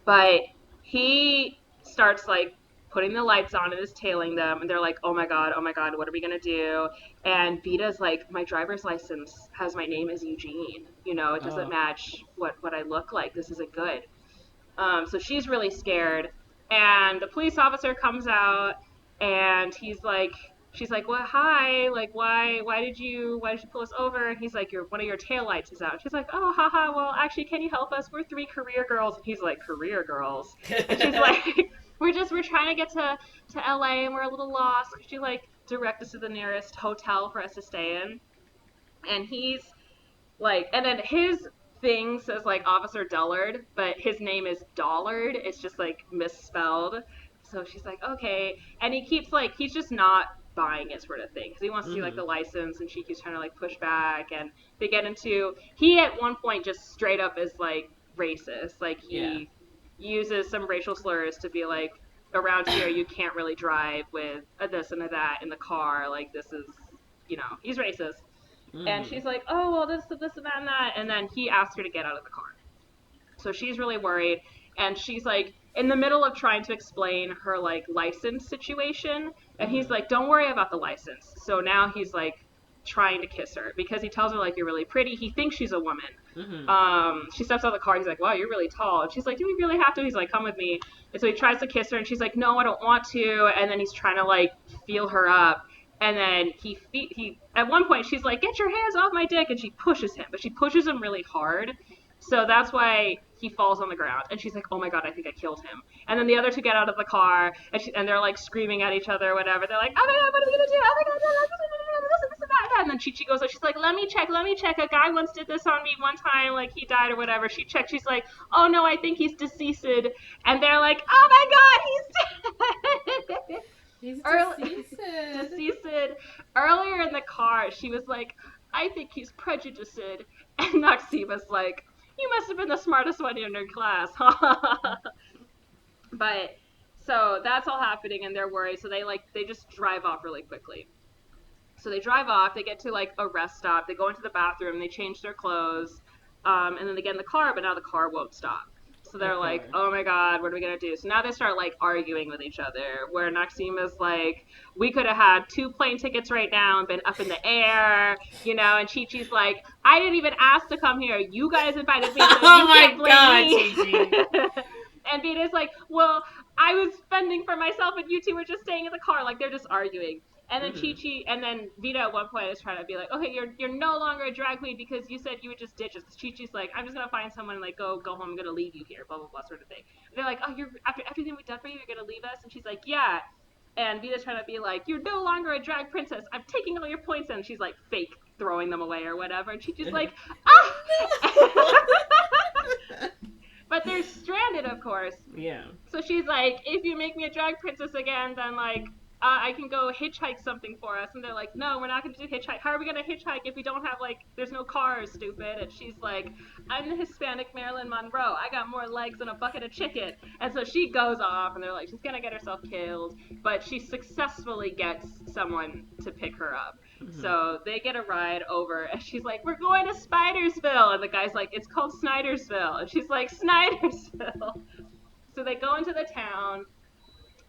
but he starts like putting the lights on and is tailing them, and they're like, oh my god, what are we gonna do? And Vita's like, my driver's license has my name as Eugene, it doesn't Oh. match what I look like, this isn't good. So she's really scared, and the police officer comes out, and she's like, "Well, hi, like, why did you pull us over?" And he's like, one of your taillights is out. She's like, "Oh, haha. Well, actually, can you help us? We're three career girls." And he's like, "Career girls?" And she's like, "We're trying to get to LA, and we're a little lost. Could you like direct us to the nearest hotel for us to stay in?" And he's like, and then his thing says like Officer Dullard, but his name is Dollard. It's just like misspelled. So she's like, okay. And he keeps like, he's just not buying it, sort of thing, because he wants to see like the license, and she keeps trying to like push back. And they get into, he at one point just straight up is like racist. Like he uses some racial slurs to be like, around here you can't really drive with a this and a that in the car. Like this is, he's racist. And she's like, oh, well, this and that and that. And then he asks her to get out of the car. So she's really worried. And she's like in the middle of trying to explain her like license situation. And he's like, don't worry about the license. So now he's like trying to kiss her because he tells her like, you're really pretty. He thinks she's a woman. She steps out of the car. He's like, wow, you're really tall. And she's like, do we really have to? He's like, come with me. And so he tries to kiss her, and she's like, no, I don't want to. And then he's trying to like feel her up. And then he at one point she's like, get your hands off my dick, and she pushes him, but she pushes him really hard. So that's why he falls on the ground. And she's like, oh my god, I think I killed him. And then the other two get out of the car, and they're like screaming at each other or whatever. They're like, oh my god, what are we gonna do? Oh my god, this and that. And then Chi-Chi goes, she's like, let me check. A guy once did this on me one time, like he died or whatever. She checked, she's like, oh no, I think he's deceased. And they're like, oh my god, he's dead. He's Deceased. Earlier in the car, she was like, I think he's prejudiced. And Noxima's like, you must have been the smartest one in your class. But, so that's all happening, and they're worried, so they just drive off really quickly. So they drive off, they get to like a rest stop, they go into the bathroom, they change their clothes, and then they get in the car, but now the car won't stop. So they're like, oh my god, what are we gonna do? So now they start like arguing with each other, where Noxima's like, we could have had 2 plane tickets right now and been up in the air, and Chi-Chi's like, I didn't even ask to come here, you guys invited me, so you can't blame me. Chi-Chi. And Vita's like, well, I was spending for myself, and you two were just staying in the car. Like, they're just arguing. And then Chi-Chi, and then Vita at one point is trying to be like, okay, you're no longer a drag queen because you said you would just ditch us. Chi-Chi's like, I'm just gonna find someone and like go home. I'm gonna leave you here, blah blah blah, sort of thing. And they're like, oh, you're after everything we've done for you, you're gonna leave us? And she's like, yeah. And Vita's trying to be like, you're no longer a drag princess. I'm taking all your points, and she's like fake throwing them away or whatever. And Chi-Chi's like, ah. But they're stranded, of course. Yeah. So she's like, if you make me a drag princess again, then like I can go hitchhike something for us. And they're like, no, we're not going to do hitchhike. How are we going to hitchhike if we don't have, like, there's no cars, stupid? And she's like, I'm the Hispanic Marilyn Monroe. I got more legs than a bucket of chicken. And so she goes off, and they're like, she's going to get herself killed. But she successfully gets someone to pick her up. So they get a ride over, and she's like, we're going to Spidersville. And the guy's like, it's called Snydersville. And she's like, Snydersville. So they go into the town,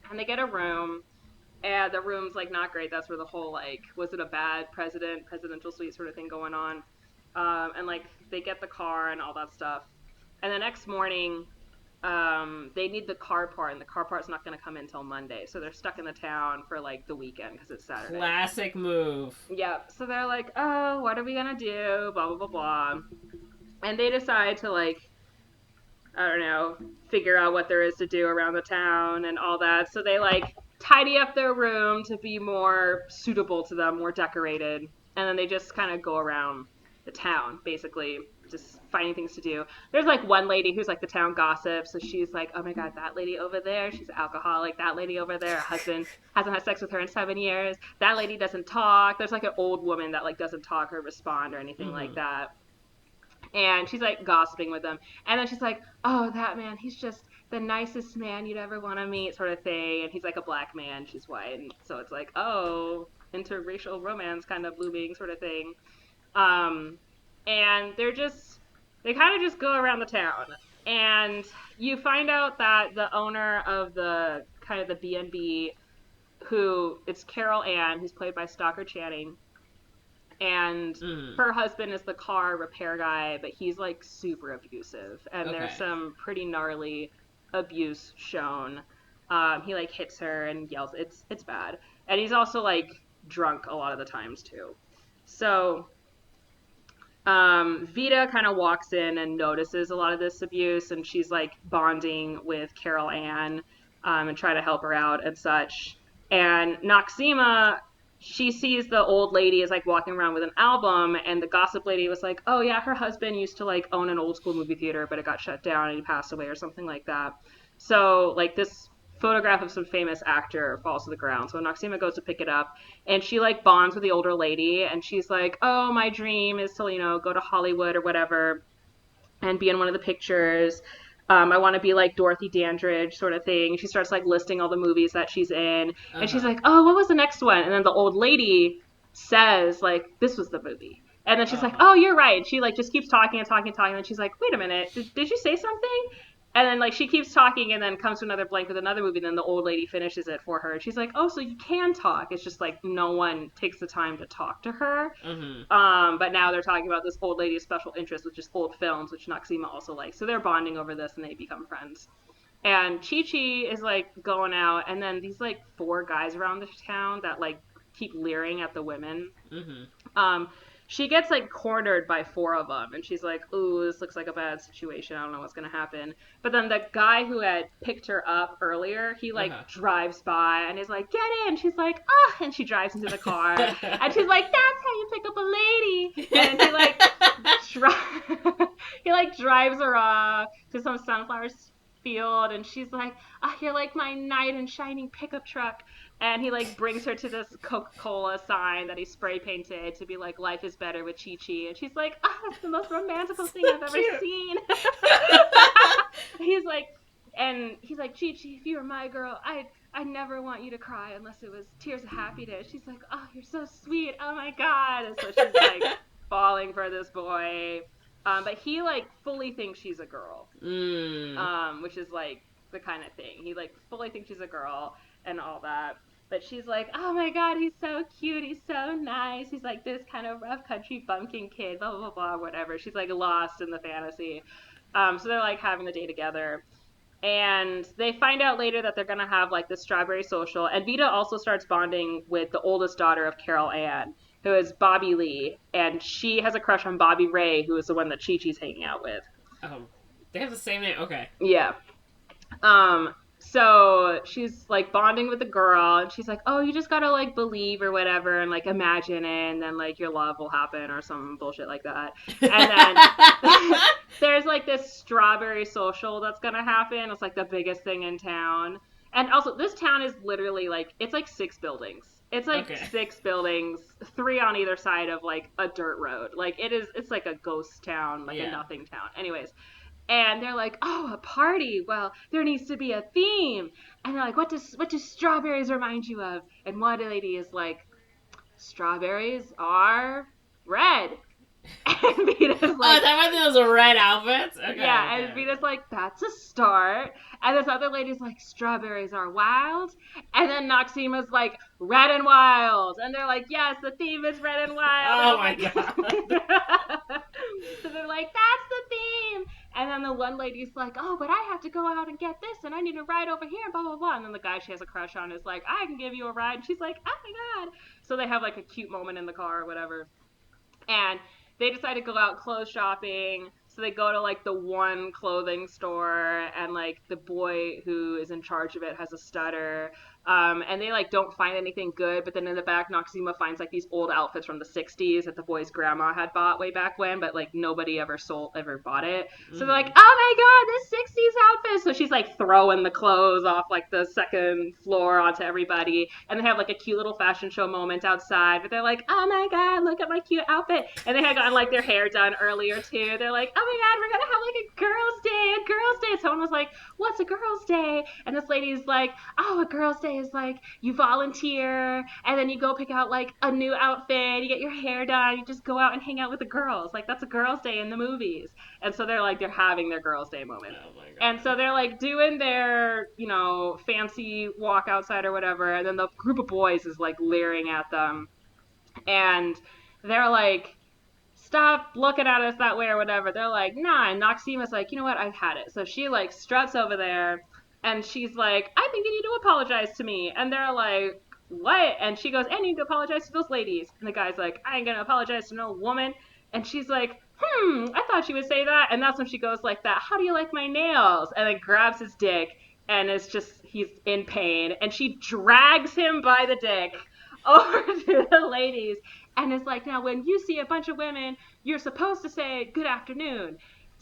and they get a room. And the room's, like, not great. That's where the whole, like, was it a bad presidential suite sort of thing going on. And, like, they get the car and all that stuff. And the next morning, they need the car part, and the car part's not going to come in until Monday. So they're stuck in the town for like the weekend because it's Saturday. Classic move. Yep. So they're like, oh, what are we going to do? Blah, blah, blah, blah. And they decide to like, I don't know, figure out what there is to do around the town and all that. So they like tidy up their room to be more suitable to them, more decorated. And then they just kind of go around the town, basically, just finding things to do. There's like one lady who's like the town gossip. So she's like, oh my God, that lady over there, she's an alcoholic. That lady over there, her husband hasn't had sex with her in 7 years. That lady doesn't talk. There's like an old woman that like doesn't talk or respond or anything like that. And she's like gossiping with them. And then she's like, oh, that man, he's just the nicest man you'd ever want to meet, sort of thing. And he's like a black man, she's white. And so it's like, oh, interracial romance kind of blooming, sort of thing. And they kind of just go around the town. And you find out that the owner of the kind of the B&B, who it's Carol Ann, who's played by Stockard Channing. And her husband is the car repair guy, but he's like super abusive, and there's some pretty gnarly abuse shown. He like hits her and yells. It's bad, and he's also like drunk a lot of the times too. So Vita kind of walks in and notices a lot of this abuse, and she's like bonding with Carol Ann and try to help her out and such. And Noxima, she sees the old lady is like walking around with an album, and the gossip lady was like, oh yeah, her husband used to like own an old school movie theater, but it got shut down and he passed away or something like that. So like this photograph of some famous actor falls to the ground. So Noxima goes to pick it up, and she like bonds with the older lady, and she's like, oh, my dream is to, you know, go to Hollywood or whatever and be in one of the pictures. I want to be like Dorothy Dandridge, sort of thing. She starts like listing all the movies that she's in, and she's like, oh, what was the next one? And then the old lady says like, this was the movie. And then she's like, oh, you're right. And she like just keeps talking and talking and talking. And she's like, wait a minute, did you say something? And then like she keeps talking, and then comes to another blank with another movie. And then the old lady finishes it for her. And she's like, oh, so you can talk. It's just like no one takes the time to talk to her. But now they're talking about this old lady's special interest, which is old films, which Noxima also likes. So they're bonding over this, and they become friends. And Chi-Chi is like going out, and then these like 4 guys around the town that like keep leering at the women. She gets like cornered by 4 of them, and she's like, ooh, this looks like a bad situation. I don't know what's going to happen. But then the guy who had picked her up earlier, he like drives by and is like, get in. She's like, ah, and she drives into the car. And she's like, that's how you pick up a lady. And he like, he like drives her off to some sunflower field, and she's like, oh, you're like my knight in shining pickup truck. And he like brings her to this Coca-Cola sign that he spray painted to be like, life is better with Chi-Chi. And she's like, oh, that's the most romantical thing I've ever seen. He's like, Chi-Chi, if you were my girl, I'd never want you to cry unless it was tears of happiness. She's like, oh, you're so sweet. Oh my God. And so she's like falling for this boy. But he like fully thinks she's a girl, which is like the kind of thing. He like fully thinks she's a girl and all that. But she's like, oh my God, he's so cute. He's so nice. He's like this kind of rough country bumpkin kid, blah, blah, blah, blah, whatever. She's like lost in the fantasy. So they're like having the day together. And they find out later that they're going to have like this strawberry social. And Vita also starts bonding with the oldest daughter of Carol Ann, who is Bobby Lee. And she has a crush on Bobby Ray, who is the one that Chi-Chi's hanging out with. Oh, they have the same name? Okay. Yeah. So she's like bonding with the girl, and she's like, oh, you just gotta like believe or whatever, and like imagine it, and then like your love will happen or some bullshit like that. And then there's like this strawberry social that's gonna happen. It's like the biggest thing in town. And also this town is literally like, it's like 6 buildings. It's like 6 buildings, 3 on either side of like a dirt road. Like it's like a ghost town, like a nothing town. Anyways. And they're like, oh, a party. Well, there needs to be a theme. And they're like, what do strawberries remind you of? And one lady is like, strawberries are red. And Vita's like, oh, that was those red outfits? Okay, yeah, and Vita's like, that's a start. And this other lady's like, strawberries are wild. And then Noxima's like, red and wild. And they're like, yes, the theme is red and wild. Oh my God. So they're like, that's the theme. And then the one lady's like, oh, but I have to go out and get this, and I need a ride over here, blah, blah, blah. And then the guy she has a crush on is like, I can give you a ride. And she's like, oh my God. So they have like a cute moment in the car or whatever. And they decide to go out clothes shopping. So they go to like the one clothing store, and like the boy who is in charge of it has a stutter. And they like don't find anything good, but then in the back, Noxima finds like these old outfits from the 60s that the boy's grandma had bought way back when, but like nobody ever bought it. So they're like, oh my God, this 60s outfit. So she's like throwing the clothes off like the second floor onto everybody. And they have like a cute little fashion show moment outside, but they're like, oh my God, look at my cute outfit. And they had gotten like their hair done earlier too. They're like, oh my God, we're gonna have like a girls' day, a girls' day. And someone was like, what's a girls' day? And this lady's like, oh, a girls' day is like you volunteer and then you go pick out like a new outfit, you get your hair done, you just go out and hang out with the girls. Like that's a girls' day in the movies. And so they're having their girls' day moment. Oh my God. And so they're like doing their, fancy walk outside or whatever, and then the group of boys is like leering at them. And they're like, stop looking at us that way or whatever. They're like, nah. And Noxima's like, you know what? I've had it. So she like struts over there and she's like, I think you need to apologize to me. And they're like, what? And she goes, I need to apologize to those ladies. And the guy's like, I ain't gonna apologize to no woman. And she's like, I thought she would say that. And that's when she goes like that, how do you like my nails? And then grabs his dick and it's just, he's in pain. And she drags him by the dick over to the ladies and is like, now when you see a bunch of women, you're supposed to say good afternoon.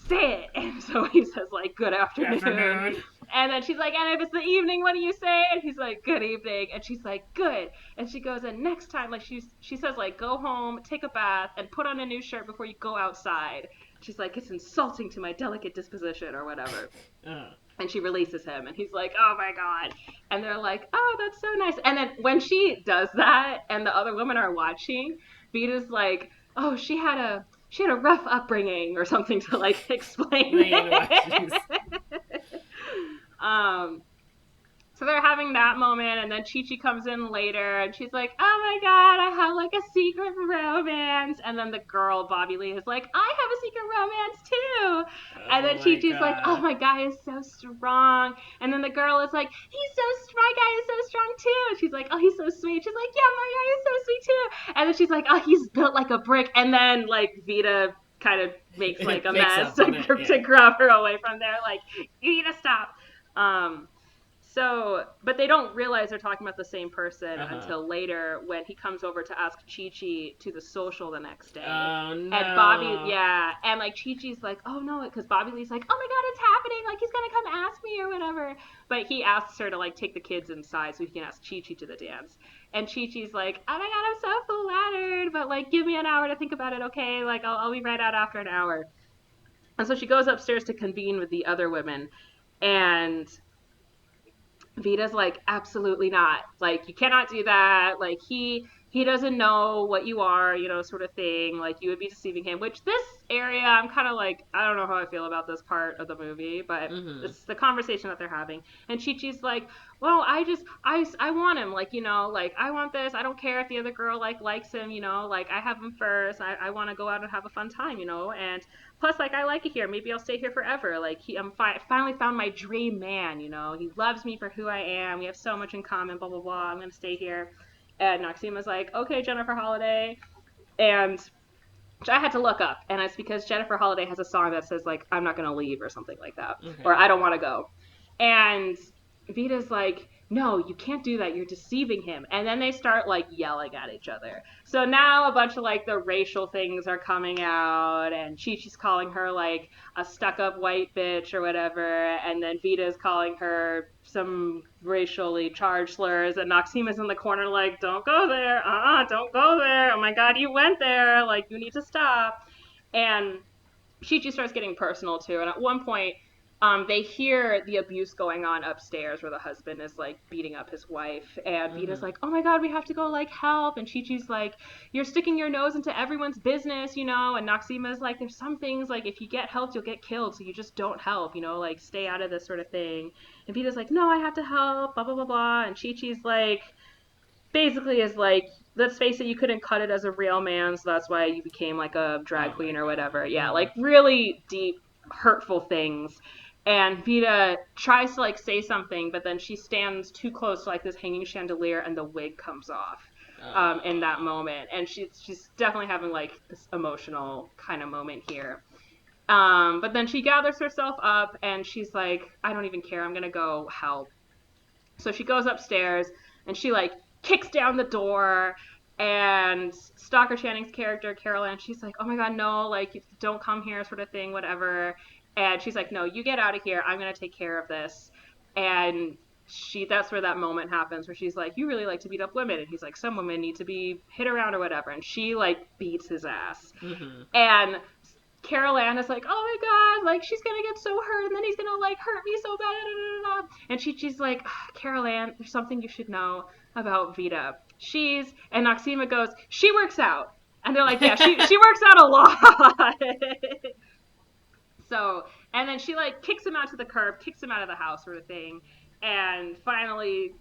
Say it. And so he says like good afternoon. And then she's like, and if it's the evening, what do you say? And he's like, good evening. And she's like, good. And she goes, and next time, like she says like, go home, take a bath, and put on a new shirt before you go outside. She's like, it's insulting to my delicate disposition or whatever. And she releases him, and he's like, oh my God. And they're like, oh, that's so nice. And then when she does that, and the other women are watching, Vita's like, oh, she had a rough upbringing or something to like explain it. So they're having that moment, and then Chi-Chi comes in later, and she's like, oh my God, I have like a secret romance. And then the girl, Bobby Lee, is like, I have a secret romance too. And then Chi-Chi's like, oh, my guy is so strong. And then the girl is like, my guy is so strong too. And she's like, oh, he's so sweet. She's like, yeah, my guy is so sweet too. And then she's like, oh, he's built like a brick. And then like Vita kind of makes like a mess to grab her away from there. Like, you need to stop. So, but they don't realize they're talking about the same person until later when he comes over to ask Chi-Chi to the social the next day. Oh, no. And Bobby, and like Chi-Chi's like, oh no, because Bobby Lee's like, oh my God, it's happening, like he's gonna come ask me or whatever. But he asks her to like take the kids inside so he can ask Chi-Chi to the dance. And Chi-Chi's like, oh my God, I'm so flattered, but like give me an hour to think about it, okay? Like I'll be right out after an hour. And so she goes upstairs to convene with the other women, and Vita's like, absolutely not. Like, you cannot do that. Like, he doesn't know what you are, sort of thing. Like, you would be deceiving him. Which this area, I'm kind of like, I don't know how I feel about this part of the movie, but it's the conversation that they're having. And Chi-Chi's like, well, I want him. Like, like, I want this. I don't care if the other girl, like, likes him, like, I have him first. I want to go out and have a fun time, and plus, like, I like it here. Maybe I'll stay here forever. Like, finally found my dream man, He loves me for who I am. We have so much in common, blah, blah, blah. I'm going to stay here. And Noxima's like, okay, Jennifer Holliday. And which I had to look up. And it's because Jennifer Holliday has a song that says, like, I'm not going to leave or something like that. Okay. Or I don't want to go. And Vita's like, no, you can't do that. You're deceiving him. And then they start, like, yelling at each other. So now a bunch of, like, the racial things are coming out. And Chi-Chi's calling her, like, a stuck-up white bitch or whatever. And then Vita's calling her some racially charged slurs. And Noxima's in the corner, like, don't go there. Don't go there. Oh, my God, you went there. Like, you need to stop. And Chi-Chi starts getting personal, too. And at one point, they hear the abuse going on upstairs where the husband is, like, beating up his wife. And Vita's like, oh, my God, we have to go, like, help. And Chi-Chi's like, you're sticking your nose into everyone's business, And Noxima's like, there's some things, like, if you get helped, you'll get killed. So you just don't help, like, stay out of this sort of thing. And Vita's like, no, I have to help, blah, blah, blah, blah. And Chi-Chi's like, basically is like, let's face it, you couldn't cut it as a real man. So that's why you became, like, a drag queen or whatever. Yeah, like, really deep hurtful things. And Vita tries to like say something, but then she stands too close to like this hanging chandelier, and the wig comes off in that moment. And she's definitely having like this emotional kind of moment here. But then she gathers herself up and she's like, I don't even care. I'm gonna go help. So she goes upstairs and she like kicks down the door, and Stalker Channing's character, Carol Ann, she's like, oh my god, no, like, don't come here, sort of thing, whatever. And she's like, no, you get out of here. I'm going to take care of this. And that's where that moment happens where she's like, you really like to beat up women. And he's like, some women need to be hit around or whatever. And she like beats his ass. Mm-hmm. And Carol Ann is like, oh my god, like, she's gonna get so hurt, and then he's gonna like hurt me so bad, and she's like, Carol Ann, there's something you should know about Vita. And Noxima goes, she works out. And they're like, yeah, she works out a lot. So, and then she like kicks him out to the curb, kicks him out of the house, sort of thing. And finally,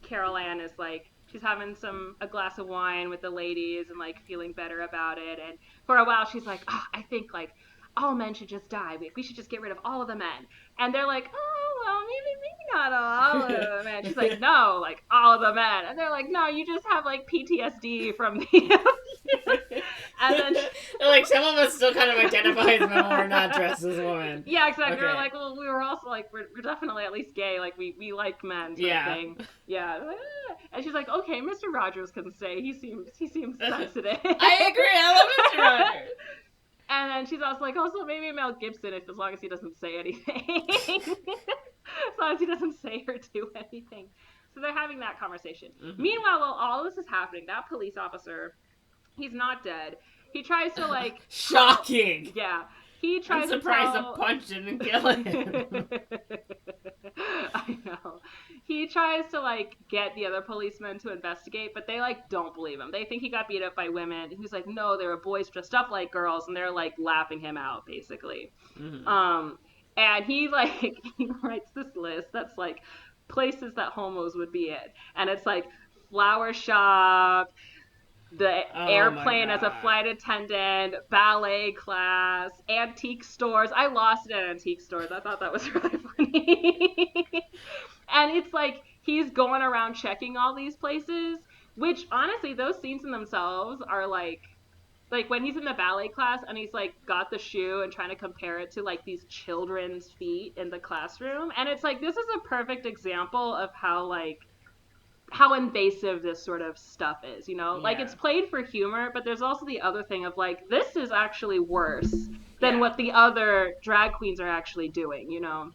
Carol Ann is like, she's having a glass of wine with the ladies and like feeling better about it. And for a while, she's like, oh, I think like all men should just die. We should just get rid of all of the men. And they're like, oh, well, maybe not all of them. And she's like, no, like all of the men. And they're like, no, you just have like PTSD from the. And then they're like, some of us still kind of identify as men when we're not dressed as women. Yeah, exactly. Okay. We're like, well, we were also like, we're definitely at least gay. Like, we like men. Sort of thing. Yeah. And she's like, okay, Mr. Rogers can stay. He seems sensitive. I agree. I love Mr. Rogers. And then she's also like, also maybe Mel Gibson, as long as he doesn't say anything. As long as he doesn't say or do anything. So they're having that conversation. Mm-hmm. Meanwhile, while all this is happening, that police officer, he's not dead. He tries to like... Shocking! Yeah. He tries I'm surprised to punch him and kill him. I know. He tries to like get the other policemen to investigate, but they like don't believe him. They think he got beat up by women. He's like, no, there were boys dressed up like girls, and they're like laughing him out, basically. Mm-hmm. And he like he writes this list that's like places that homos would be in, and it's like flower shop, the airplane as a flight attendant, ballet class, antique stores. I lost it at antique stores. I thought that was really funny. And it's like he's going around checking all these places, which honestly, those scenes in themselves are like when he's in the ballet class and he's like got the shoe and trying to compare it to like these children's feet in the classroom. And it's like, this is a perfect example of how invasive this sort of stuff is, you know? Yeah. Like, it's played for humor, but there's also the other thing of, like, this is actually worse than what the other drag queens are actually doing, you know?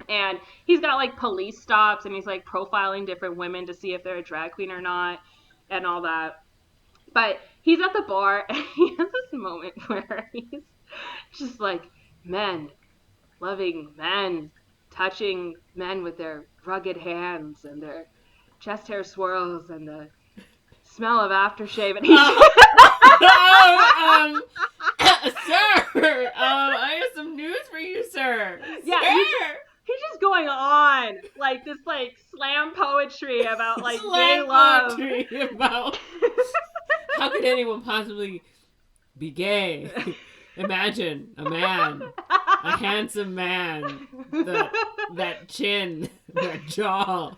And he's got, like, police stops, and he's, like, profiling different women to see if they're a drag queen or not, and all that. But he's at the bar, and he has this moment where he's just like, men, loving men, touching men with their rugged hands, and their chest hair swirls and the smell of aftershave, and he's sir, I have some news for you, sir. Yeah, he's just going on like this, like slam poetry about like gay love. About how could anyone possibly be gay? Imagine a man, a handsome man, that chin, that jaw.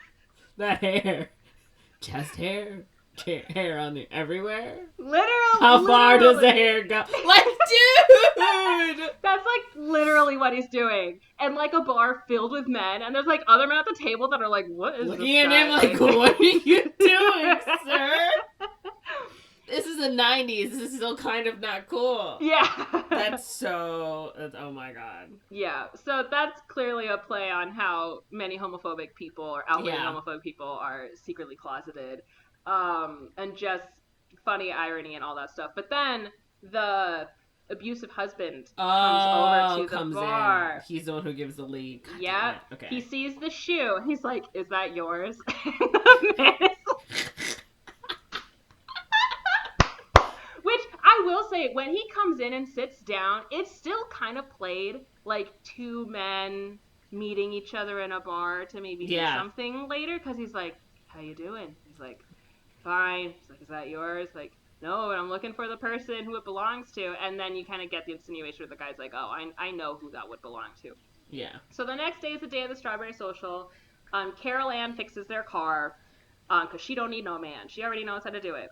That hair. Chest hair? Hair on everywhere? Literally. How far does the hair go? Like, dude! That's like literally what he's doing. And like a bar filled with men, and there's like other men at the table that are like, what is looking at him like, what are you doing, sir? This is the 90s. This is still kind of not cool. Yeah. Oh my god. Yeah. So that's clearly a play on how many homophobic people or outwardly homophobic people are secretly closeted. And just funny irony and all that stuff. But then the abusive husband comes over to the bar. In. He's the one who gives the lead. Yeah. Okay. He sees the shoe and he's like, is that yours? The man is which I will say, when he comes in and sits down, it's still kind of played like two men meeting each other in a bar to maybe do something later. Because he's like, how you doing? He's like, fine. He's like, is that yours? Like, no, I'm looking for the person who it belongs to. And then you kind of get the insinuation where the guy's like, oh, I know who that would belong to. Yeah. So the next day is the day of the strawberry social. Carol Ann fixes their car because she don't need no man. She already knows how to do it.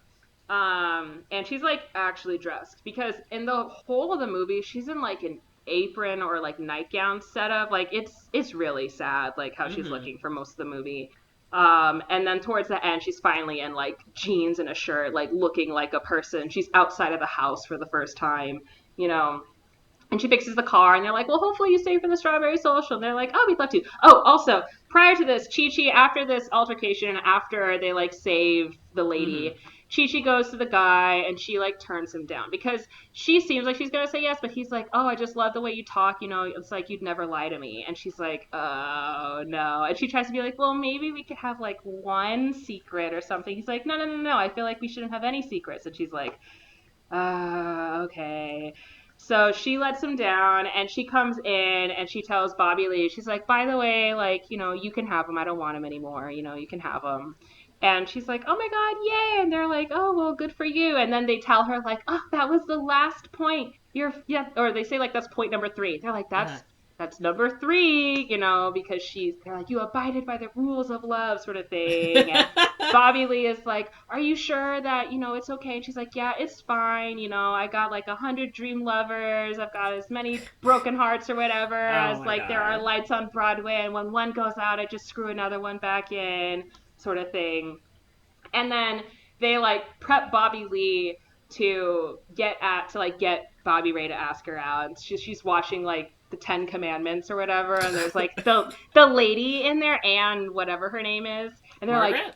And she's like actually dressed because in the whole of the movie, she's in like an apron or like nightgown setup. Like it's really sad, like how she's looking for most of the movie. And then towards the end, she's finally in like jeans and a shirt, like looking like a person. She's outside of the house for the first time, you know. And she fixes the car, and they're like, well, hopefully you stay for the strawberry social. And they're like, oh, we'd love to. Oh, also, prior to this, Chi-Chi, after this altercation, after they, like, save the lady, Chi-Chi goes to the guy, and she, like, turns him down. Because she seems like she's going to say yes, but he's like, oh, I just love the way you talk. You know, it's like you'd never lie to me. And she's like, oh, no. And she tries to be like, well, maybe we could have, like, one secret or something. He's like, no. I feel like we shouldn't have any secrets. And she's like, okay. So she lets him down and she comes in and she tells Bobby Lee, she's like, by the way, like, you know, you can have him. I don't want him anymore. You know, you can have him. And she's like, oh my God, yay. And they're like, oh, well, good for you. And then they tell her, like, oh, that was the last point. Yeah. Or they say, like, that's point number 3. They're like, that's number 3, you know, because they're like, you abided by the rules of love sort of thing. And Bobby Lee is like, are you sure that, you know, it's okay? And she's like, yeah, it's fine. You know, I got like 100 dream lovers. I've got as many broken hearts or whatever as like God. there are lights on Broadway. And when one goes out, I just screw another one back in sort of thing. And then they like prep Bobby Lee to get Bobby Ray to ask her out. And she's watching like the 10 Commandments or whatever, and there's like the lady in there, Anne, whatever her name is, and they're Margaret?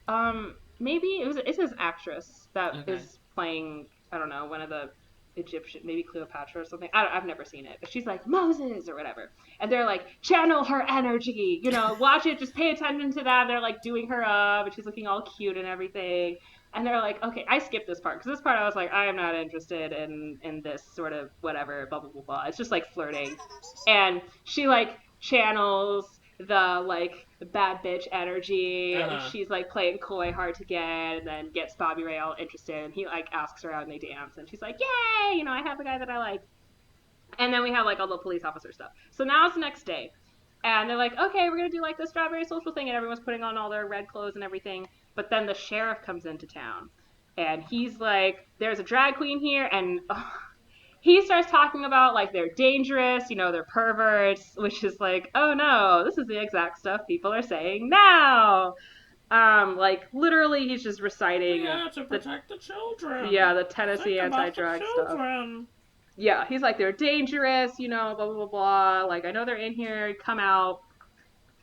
like, maybe it's this actress that is playing, I don't know, one of the Egyptian, maybe Cleopatra or something. I've never seen it, but she's like Moses or whatever, and they're like, channel her energy, you know, watch it, just pay attention to that. They're like doing her up, and she's looking all cute and everything. And they're like, okay, I skipped this part because this part I was like, I am not interested in this sort of whatever, blah blah blah blah. It's just like flirting, and she like channels the like bad bitch energy, and she's like playing coy, hard to get, and then gets Bobby Ray all interested, and he like asks her out and they dance, and she's like, yay, you know, I have a guy that I like. And then we have like all the police officer stuff. So now it's the next day. And they're like, okay, we're going to do like the strawberry social thing. And everyone's putting on all their red clothes and everything. But then the sheriff comes into town. And he's like, there's a drag queen here. And he starts talking about like they're dangerous, you know, they're perverts. Which is like, oh no, this is the exact stuff people are saying now. Like literally he's just reciting. Yeah, to protect the children. Yeah, the Tennessee anti-drug stuff. Yeah, he's like, they're dangerous, you know, blah, blah, blah, blah. Like, I know they're in here, come out,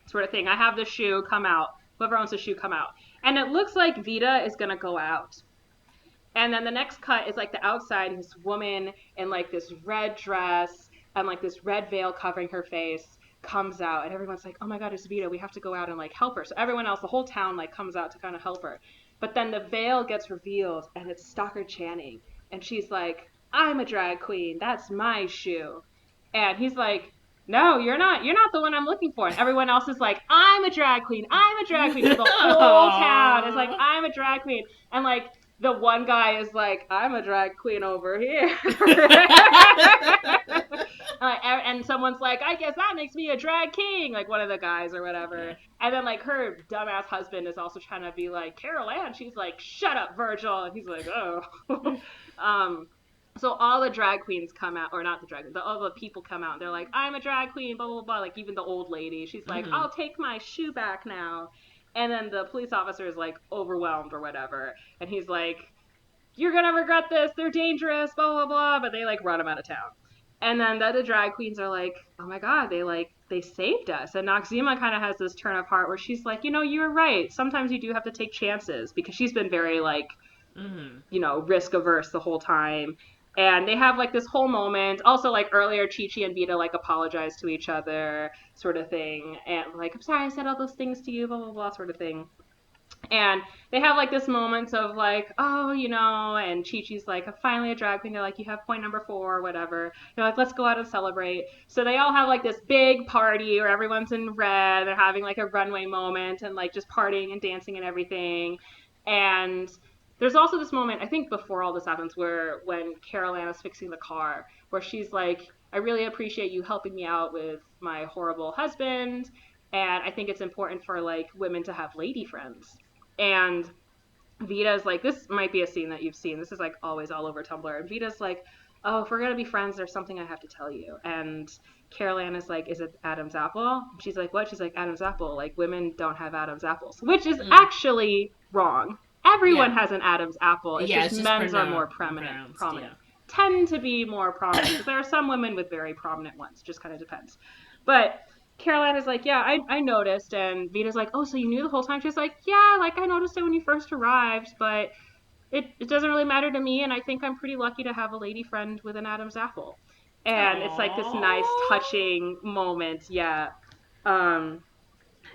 sort of thing. I have the shoe, come out. Whoever owns the shoe, come out. And it looks like Vita is going to go out. And then the next cut is, like, the outside, this woman in, like, this red dress and, like, this red veil covering her face comes out. And everyone's like, oh, my God, it's Vita. We have to go out and, like, help her. So everyone else, the whole town, like, comes out to kind of help her. But then the veil gets revealed, and it's Stockard Channing. And she's like, I'm a drag queen. That's my shoe. And he's like, no, you're not the one I'm looking for. And everyone else is like, I'm a drag queen. I'm a drag queen. So the whole town is like, I'm a drag queen. And like, the one guy is like, I'm a drag queen over here. And someone's like, I guess that makes me a drag king. Like one of the guys or whatever. And then like her dumbass husband is also trying to be like, Carol Ann. She's like, shut up, Virgil. And he's like, oh. So all the drag queens come out, or not the drag queens, all the people come out, and they're like, I'm a drag queen, blah, blah, blah. Like, even the old lady, she's like, I'll take my shoe back now. And then the police officer is, like, overwhelmed or whatever. And he's like, you're gonna regret this, they're dangerous, blah, blah, blah. But they, like, run him out of town. And then the other drag queens are like, oh my God, they saved us. And Noxzema kind of has this turn of heart where she's like, you know, you're right. Sometimes you do have to take chances. Because she's been very, like, you know, risk averse the whole time. And they have, like, this whole moment. Also, like, earlier, Chi-Chi and Vita, like, apologize to each other, sort of thing. And, like, I'm sorry I said all those things to you, blah, blah, blah, sort of thing. And they have, like, this moment of, like, oh, you know, and Chi-Chi's like, I'm finally a drag queen. They're like, you have point number 4 or whatever. They're like, let's go out and celebrate. So they all have, like, this big party where everyone's in red. They're having, like, a runway moment and, like, just partying and dancing and everything. And there's also this moment, I think before all this happens, where when Carol Ann is fixing the car, where she's like, I really appreciate you helping me out with my horrible husband, and I think it's important for like women to have lady friends. And Vita's like, this might be a scene that you've seen. This is like always all over Tumblr. And Vita's like, oh, if we're gonna be friends, there's something I have to tell you. And Carol Ann is like, is it Adam's apple? She's like, what? She's like, Adam's apple. Like, women don't have Adam's apples, which is actually wrong. Everyone has an Adam's apple. It's just men's are more prominent. Tend to be more prominent, because there are some women with very prominent ones. Just kind of depends. But Carol Ann is like, yeah, I noticed. And Vita's like, oh, so you knew the whole time? She's like, yeah, like I noticed it when you first arrived, but it doesn't really matter to me. And I think I'm pretty lucky to have a lady friend with an Adam's apple. And Aww. It's like this nice, touching moment. Yeah.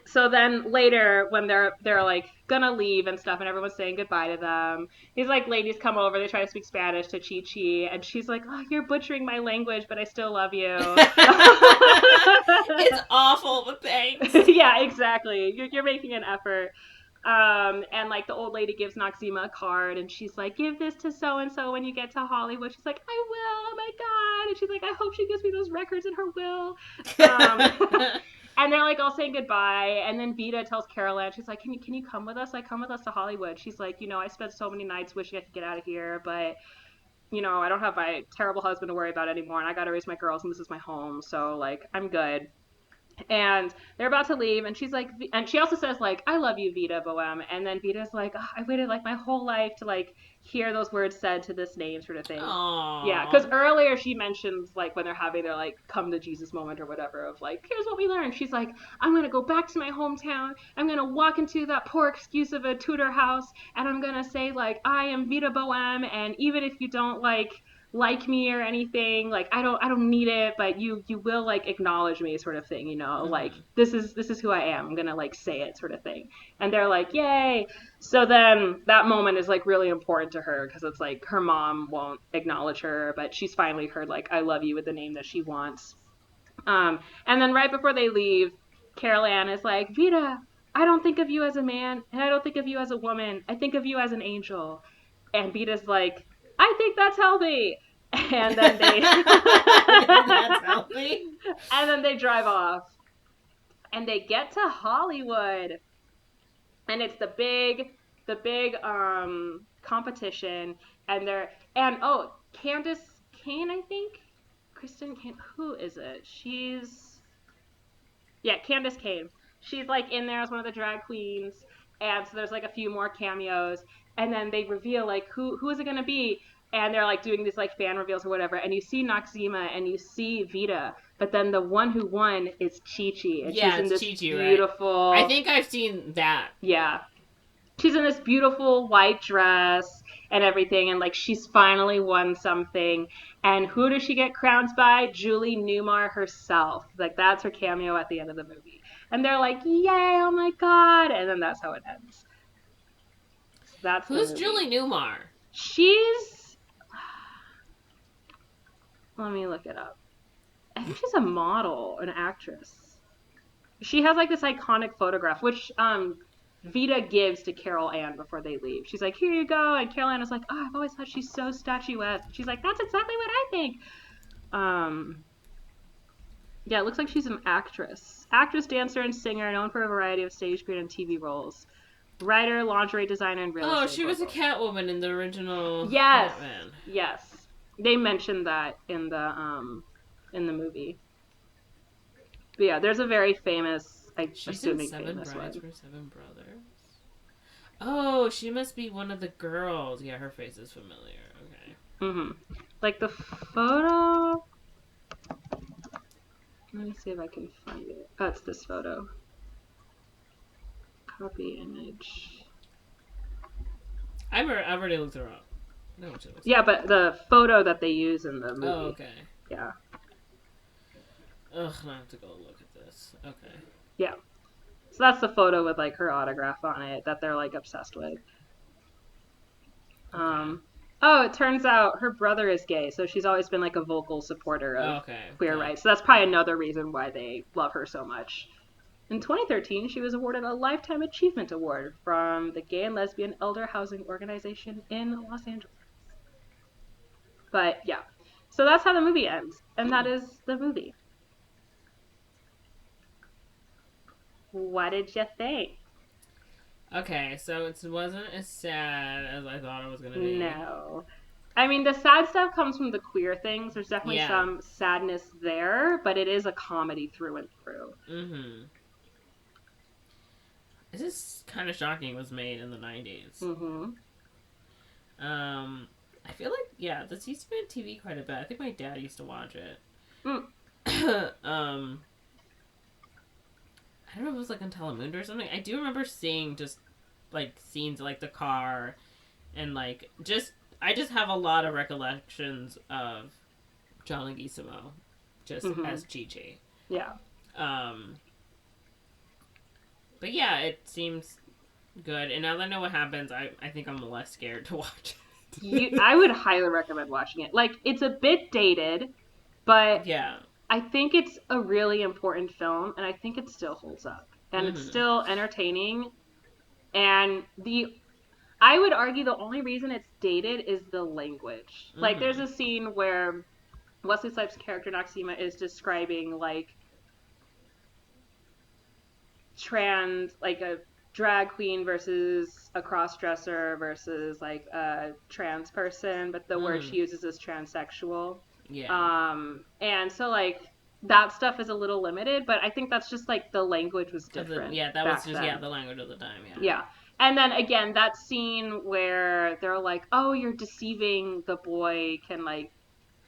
So then later, when they're like gonna leave and stuff, and everyone's saying goodbye to them, these like ladies come over. They try to speak Spanish to Chi Chi, and she's like, "Oh, you're butchering my language, but I still love you." It's awful, but thanks. Yeah, exactly. You're making an effort. And like the old lady gives Noxzema a card, and she's like, give this to so and so when you get to Hollywood. She's like, I will. Oh my god. And she's like, I hope she gives me those records in her will. And they're like all saying goodbye, and then Vita tells Carol Ann, she's like, can you come with us? Like, come with us to Hollywood. She's like, I spent so many nights wishing I could get out of here, but I don't have my terrible husband to worry about anymore, and I gotta raise my girls, and this is my home, so like I'm good. And they're about to leave, and she's like, and she also says like, I love you, Vita Bohem. And then Vita's like, oh, I waited like my whole life to like hear those words said to this name, sort of thing. Aww. Yeah, because earlier she mentions like when they're having their like come to Jesus moment or whatever of like, here's what we learned. She's like, I'm gonna go back to my hometown, I'm gonna walk into that poor excuse of a Tudor house, and I'm gonna say like, I am Vita Bohem, and even if you don't like me or anything, like I don't need it, but you will like acknowledge me, sort of thing, like this is who I am. I'm gonna like say it, sort of thing. And they're like, yay. So then that moment is like really important to her, because it's like her mom won't acknowledge her, but she's finally heard like I love you with the name that she wants. And then right before they leave, Carol Ann is like, Vita, I don't think of you as a man, and I don't think of you as a woman. I think of you as an angel. And Vita's like, I think that's healthy. And then they that's healthy. And then they drive off, and they get to Hollywood, and it's the big competition, and Candace Kane, I think. Kristen Kane, who is it? Candace Kane. She's like in there as one of the drag queens, and so there's like a few more cameos, and then they reveal like who is it gonna be, and they're like doing these like fan reveals or whatever, and you see Noxzema and you see Vita, but then the one who won is Chi Chi, and she's in this Chi-Chi, beautiful. Right? I think I've seen that. Yeah, she's in this beautiful white dress and everything, and like she's finally won something. And who does she get crowned by? Julie Newmar herself. Like that's her cameo at the end of the movie. And they're like, yay, oh my god. And then that's how it ends. So that's Who's Julie Newmar? She's... Let me look it up. I think she's a model, an actress. She has like this iconic photograph, which Vita gives to Carol Ann before they leave. She's like, here you go. And Carol Ann is like, oh, I've always thought she's so statuesque. She's like, that's exactly what I think. Yeah, it looks like she's an actress. Actress, dancer, and singer, known for a variety of stage, screen, and TV roles. Writer, lingerie designer, and real estate. Oh, she was a Catwoman in the original Yes. Batman. Yes. They mentioned that in the movie. But yeah, there's a very famous, She's in Seven Brides for Seven Brothers. Oh, she must be one of the girls. Yeah, her face is familiar. Okay. Mm-hmm. Like the photo... Let me see if I can find it. Oh, it's this photo. Copy image. I've already looked her up. I know what she looks Yeah, but the photo that they use in the movie. Oh, okay. Yeah. Ugh, I have to go look at this. Okay. Yeah. So that's the photo with like her autograph on it that they're like obsessed with. Okay. Oh, it turns out her brother is gay, so she's always been like a vocal supporter of queer rights. So that's probably another reason why they love her so much. In 2013, she was awarded a Lifetime Achievement Award from the Gay and Lesbian Elder Housing Organization in Los Angeles. But yeah, so that's how the movie ends, and that is the movie. What did you think? Okay, so it wasn't as sad as I thought it was gonna be. No. I mean, the sad stuff comes from the queer things. There's definitely Yeah. some sadness there, but it is a comedy through and through. Mm-hmm. This is kind of shocking. It was made in the 90s. Mm-hmm. I feel like, yeah, this used to be on TV quite a bit. I think my dad used to watch it. Mm. I don't know if it was like on Telemundo or something. I do remember seeing just like scenes of, like the car and like I just have a lot of recollections of John Leguizamo just as Chi-Chi. Yeah. But yeah, it seems good. And now that I know what happens, I think I'm less scared to watch it. I would highly recommend watching it. Like, it's a bit dated, but yeah. I think it's a really important film, and I think it still holds up. And it's still entertaining. And I would argue the only reason it's dated is the language. Like, there's a scene where Wesley Snipes' character Noxima is describing like like a drag queen versus a cross-dresser versus like a trans person, but the word she uses is transsexual. Yeah. And so like that stuff is a little limited, but I think that's just like the language was different. Yeah, that was just the language of the time. Yeah. Yeah. And then again, that scene where they're like, "Oh, you're deceiving the boy," can like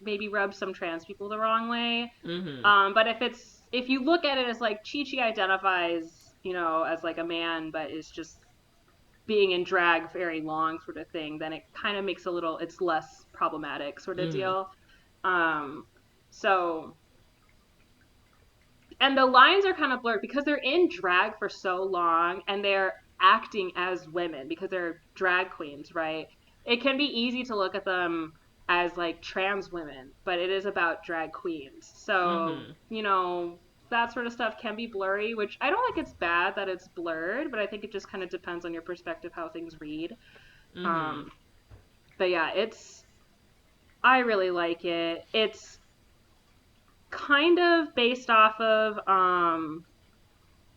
maybe rub some trans people the wrong way. But if you look at it as like Chi-Chi identifies, as like a man, but is just being in drag very long sort of thing, then it kind of makes it's less problematic sort of deal. So, and the lines are kind of blurred because they're in drag for so long and they're acting as women because they're drag queens, right? It can be easy to look at them as like trans women, but it is about drag queens. So, that sort of stuff can be blurry, which I don't think it's bad that it's blurred, but I think it just kind of depends on your perspective how things read. But yeah, I really like it. It's kind of based off of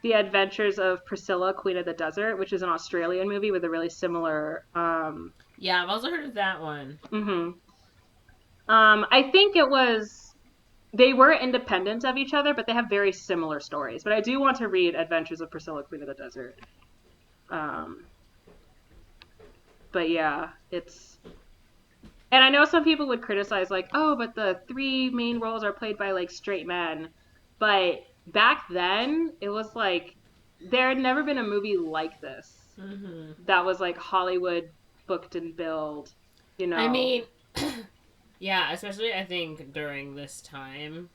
The Adventures of Priscilla, Queen of the Desert, which is an Australian movie with a really similar yeah, I've also heard of that one. I think they were independent of each other, but they have very similar stories. But I do want to read Adventures of Priscilla, Queen of the Desert. But yeah, and I know some people would criticize like, oh, but the 3 main roles are played by like straight men. But back then, it was like there had never been a movie like this that was like Hollywood booked and billed. I mean, yeah, especially I think during this time.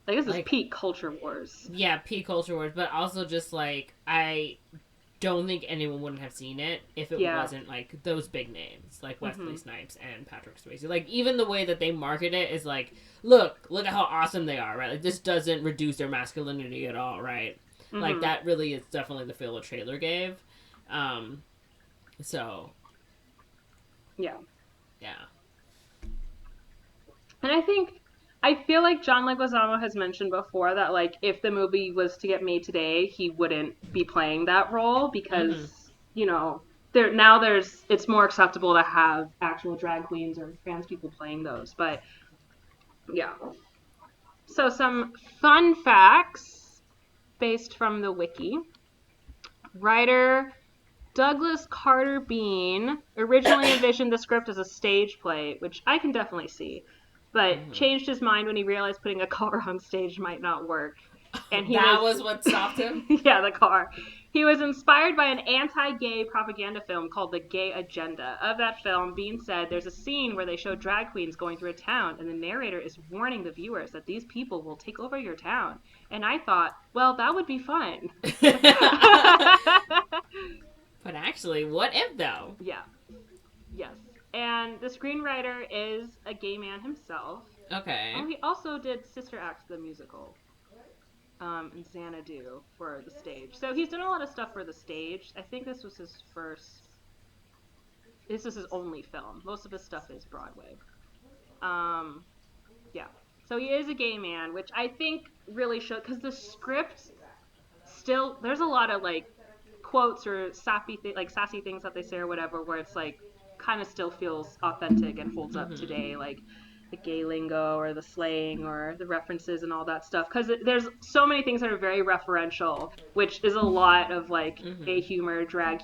Like this is peak culture wars. Yeah, peak culture wars, but also just like I don't think anyone wouldn't have seen it if it wasn't like those big names like Wesley Snipes and Patrick Swayze. Like even the way that they market it is like, look at how awesome they are, right? Like this doesn't reduce their masculinity at all, right? Like that really is definitely the feel the trailer gave. So yeah. And I feel like John Leguizamo has mentioned before that like if the movie was to get made today, he wouldn't be playing that role because it's more acceptable to have actual drag queens or trans people playing those. But yeah. So some fun facts based from the wiki. Writer Douglas Carter Bean originally envisioned the script as a stage play, which I can definitely see, but changed his mind when he realized putting a car on stage might not work. And that was what stopped him? Yeah, the car. He was inspired by an anti-gay propaganda film called The Gay Agenda. Of that film, Bean said, there's a scene where they show drag queens going through a town, and the narrator is warning the viewers that these people will take over your town. And I thought, well, that would be fun. But actually, what if, though? Yeah. Yes. And the screenwriter is a gay man himself. Okay. Oh, he also did Sister Act, the musical. and Xanadu for the stage. So he's done a lot of stuff for the stage. I think this was his only film. Most of his stuff is Broadway. Yeah. So he is a gay man, which I think really showed, because the script still, there's a lot of like quotes or sassy things that they say or whatever, where it's like kind of still feels authentic and holds up today, like the gay lingo or the slang or the references and all that stuff, because there's so many things that are very referential, which is a lot of like gay humor, drag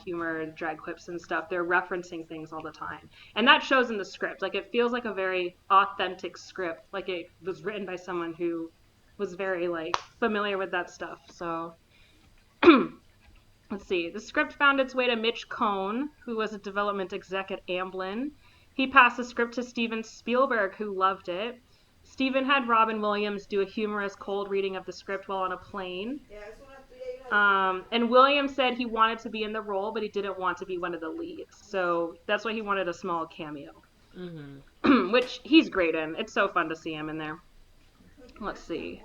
quips and stuff. They're referencing things all the time, and that shows in the script. Like, it feels like a very authentic script, like it was written by someone who was very like familiar with that stuff. So let's see. The script found its way to Mitch Cohn, who was a development exec at Amblin. He passed the script to Steven Spielberg, who loved it. Steven had Robin Williams do a humorous cold reading of the script while on a plane. And Williams said he wanted to be in the role, but he didn't want to be one of the leads. So that's why he wanted a small cameo, which he's great in. It's so fun to see him in there. Let's see.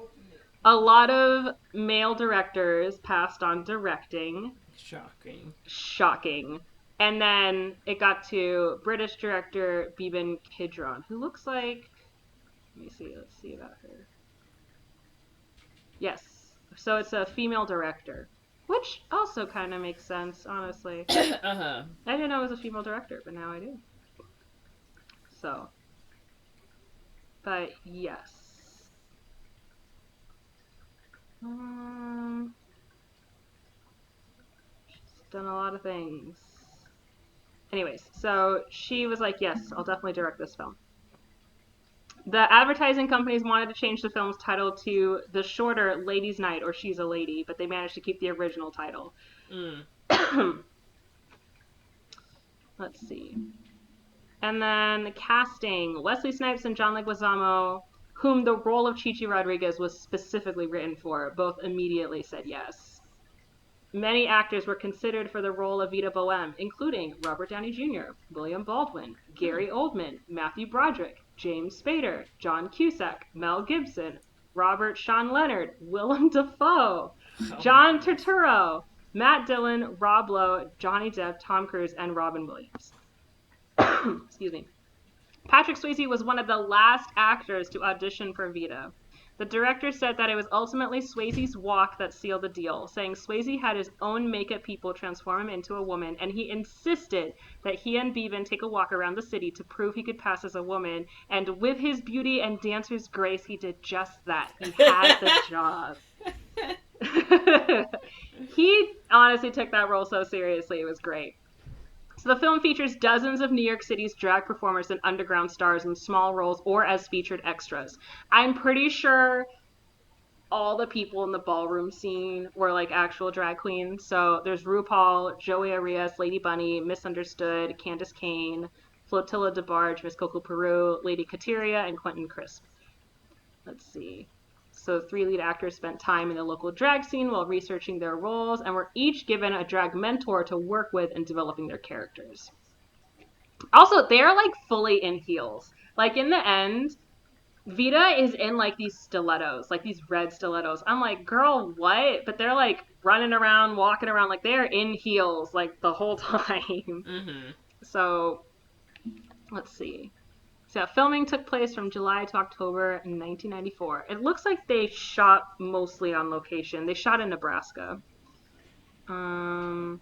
A lot of male directors passed on directing. Shocking. And then it got to British director Beeban Kidron, who looks like... Let's see about her. Yes. So it's a female director, which also kind of makes sense, honestly. I didn't know it was a female director, but now I do. So. But yes. She's done a lot of things. Anyways, so she was like, yes, I'll definitely direct this film. The advertising companies wanted to change the film's title to the shorter Ladies' Night or She's a Lady, but they managed to keep the original title. Let's see. And then the casting. Wesley Snipes and John Leguizamo, whom the role of Chichi Rodriguez was specifically written for, both immediately said yes. Many actors were considered for the role of Vita Boheme, including Robert Downey Jr., William Baldwin, Gary Oldman, Matthew Broderick, James Spader, John Cusack, Mel Gibson, Robert Sean Leonard, Willem Dafoe, John Turturro, Matt Dillon, Rob Lowe, Johnny Depp, Tom Cruise, and Robin Williams. Excuse me. Patrick Swayze was one of the last actors to audition for Vita. The director said that it was ultimately Swayze's walk that sealed the deal, saying Swayze had his own makeup people transform him into a woman, and he insisted that he and Beeban take a walk around the city to prove he could pass as a woman, and with his beauty and dancer's grace, he did just that. He had the job. He honestly took that role so seriously, it was great. So the film features dozens of New York City's drag performers and underground stars in small roles or as featured extras. I'm pretty sure all the people in the ballroom scene were like actual drag queens. So there's RuPaul, Joey Arias, Lady Bunny, Misunderstood, Candace Kane, Flotilla DeBarge, Miss Coco Peru, Lady Kateria, and Quentin Crisp. Let's see. So 3 lead actors spent time in the local drag scene while researching their roles and were each given a drag mentor to work with in developing their characters. Also, they're like fully in heels. Like in the end, Vita is in like these stilettos, like these red stilettos. I'm like, girl, what? But they're like running around, walking around, like they're in heels like the whole time. So let's see. So filming took place from July to October in 1994. It looks like they shot mostly on location. They shot in Nebraska. In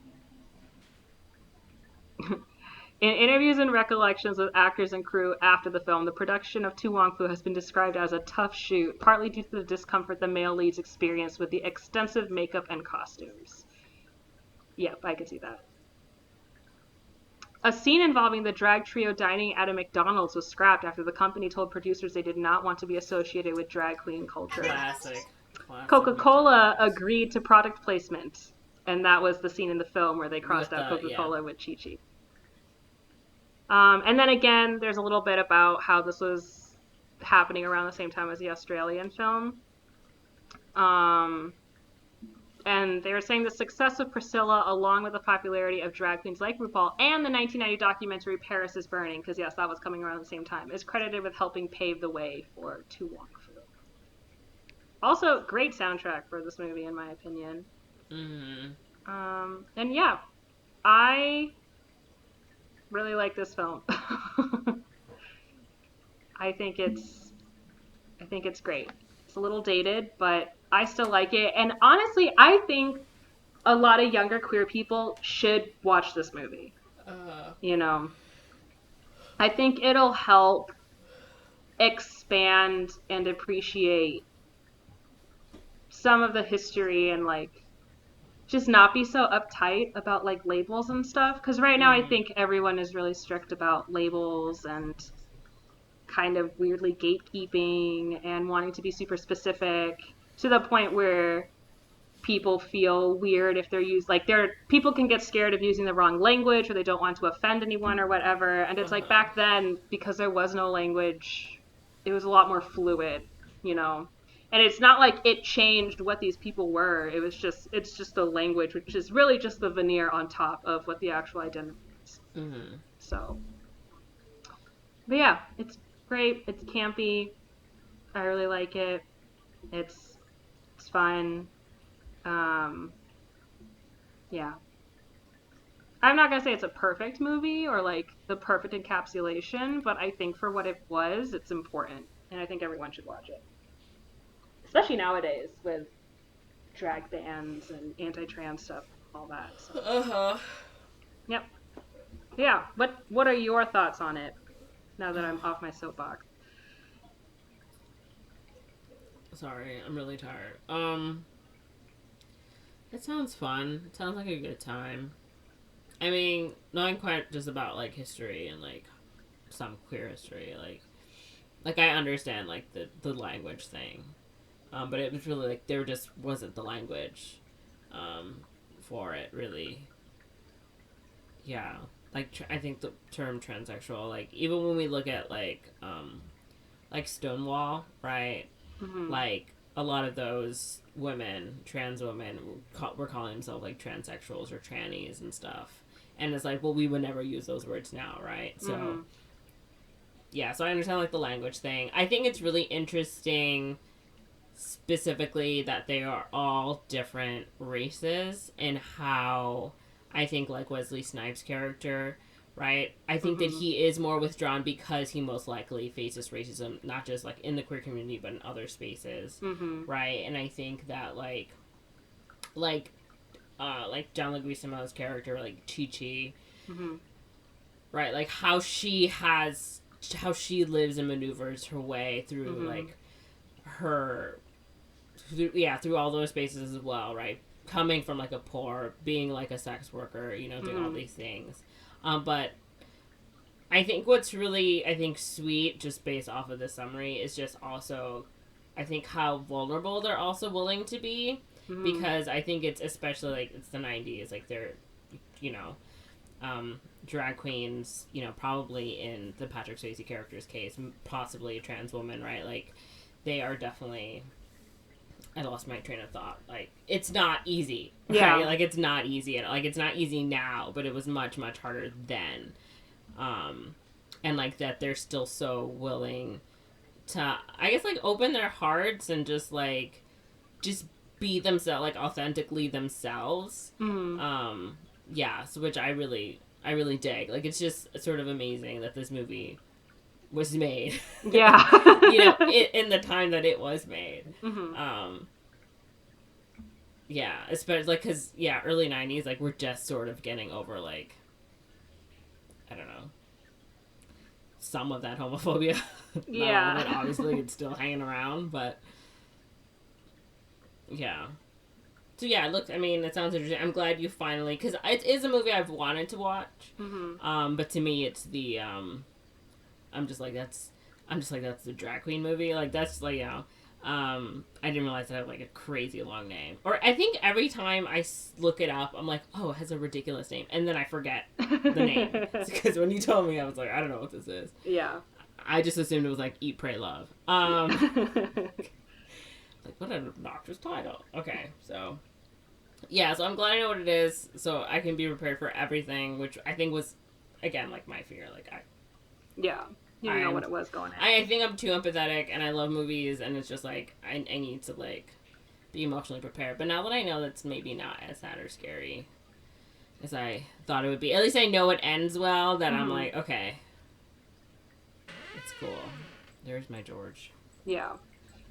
interviews and recollections with actors and crew after the film, the production of To Wong Foo has been described as a tough shoot, partly due to the discomfort the male leads experienced with the extensive makeup and costumes. Yep, I could see that. A scene involving the drag trio dining at a McDonald's was scrapped after the company told producers they did not want to be associated with drag queen culture. Classic Coca-Cola agreed to product placement, and that was the scene in the film where they crossed out Coca-Cola with Chi-Chi. And then again, there's a little bit about how this was happening around the same time as the Australian film. And they were saying the success of Priscilla, along with the popularity of drag queens like RuPaul and the 1990 documentary Paris is Burning, because yes, that was coming around the same time, is credited with helping pave the way for To Wong Foo. Also, great soundtrack for this movie, in my opinion. Mm-hmm. And yeah, I really like this film. I think it's I think it's great. It's a little dated, but I still like it. And honestly, I think a lot of younger queer people should watch this movie. Uh, You know, I think it'll help expand and appreciate some of the history and like just not be so uptight about like labels and stuff. Because right now, I mm-hmm. think everyone is really strict about labels and kind of weirdly gatekeeping and wanting to be super specific to the point where people feel weird if they're used like they're people can get scared of using the wrong language or they don't want to offend anyone or whatever. And it's like Uh-huh. back then, because there was no language, it was a lot more fluid, you know. And it's not like it changed what these people were. It's just the language, which is really just the veneer on top of what the actual identity is. Mm-hmm. So, but yeah, it's great. It's campy. I really like it. It's fun. Um, yeah, I'm not gonna say it's a perfect movie or like the perfect encapsulation, but I think for what it was, it's important, and I think everyone should watch it, especially nowadays with drag bans and anti-trans stuff, all that. So, Uh-huh. yep, yeah. What are your thoughts on it now that I'm off my soapbox? Sorry, I'm really tired. It sounds fun. It sounds like a good time. I mean, knowing quite just about like history and like some queer history, like I understand like the language thing, but it was really like there just wasn't the language, for it really. Yeah, like I think the term transsexual, like even when we look at like Stonewall, right? Mm-hmm. Like a lot of those women, trans women, were calling themselves like transsexuals or trannies and stuff. And it's like, well, we would never use those words now, right? So, yeah, so I understand like the language thing. I think it's really interesting, specifically, that they are all different races and how I think like Wesley Snipes' character, right? I think that he is more withdrawn because he most likely faces racism, not just like in the queer community, but in other spaces, right? And I think that like John Leguizamo's character, like Chi Chi, right? Like how she lives and maneuvers her way through like her, through all those spaces as well, right? Coming from like a poor, being like a sex worker, you know, doing all these things. But I think what's really, I think, sweet, just based off of the summary, is just also, I think, how vulnerable they're also willing to be. Because I think it's especially, like, it's the 90s. Like, they're, you know, drag queens, you know, probably in the Patrick Swayze character's case, possibly a trans woman, right? Like, they are definitely... I lost my train of thought. Like, it's not easy, right? Yeah. Like, it's not easy. Like, it's not easy now, but it was much, much harder then. And, like, that they're still so willing to, I guess, like, open their hearts and just, like, just be themselves, like, authentically themselves. Yeah, so which I really dig. Like, it's just sort of amazing that this movie was made. Yeah. You know, in the time that it was made. Yeah, especially, like, because, yeah, early 90s, like, we're just sort of getting over, like, I don't know, some of that homophobia. Yeah. Not all of it, obviously, it's still hanging around, but, yeah. So, yeah, look, I mean, it sounds interesting. I'm glad you finally, because it is a movie I've wanted to watch, but to me, it's the, I'm just like, that's the drag queen movie. Like, that's, like, you know, I didn't realize it had, like, a crazy long name. Or I think every time I look it up, I'm like, oh, it has a ridiculous name. And then I forget the name. Because when you told me, I was like, I don't know what this is. Yeah. I just assumed it was, like, Eat, Pray, Love. Like, what an obnoxious title. Okay, so... Yeah, so I'm glad I know what it is, so I can be prepared for everything, which I think was, again, like, my fear. Like, Yeah. You didn't know what it was going at. I think I'm too empathetic, and I love movies, and it's just like I need to like be emotionally prepared. But now that I know that's maybe not as sad or scary as I thought it would be, at least I know it ends well. That I'm like, okay, it's cool. There's my George. Yeah.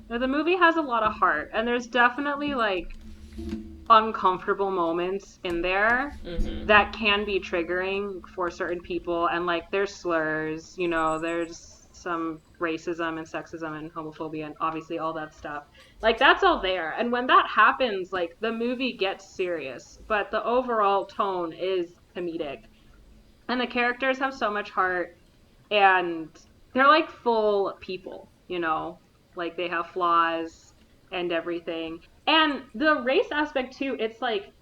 Now, the movie has a lot of heart, and there's definitely like uncomfortable moments in there that can be triggering for certain people, and like there's slurs, you know, there's some racism and sexism and homophobia and obviously all that stuff. Like that's all there. And when that happens, like the movie gets serious, but the overall tone is comedic. And the characters have so much heart, and they're like full people, you know, like they have flaws and everything. And the race aspect too, it's like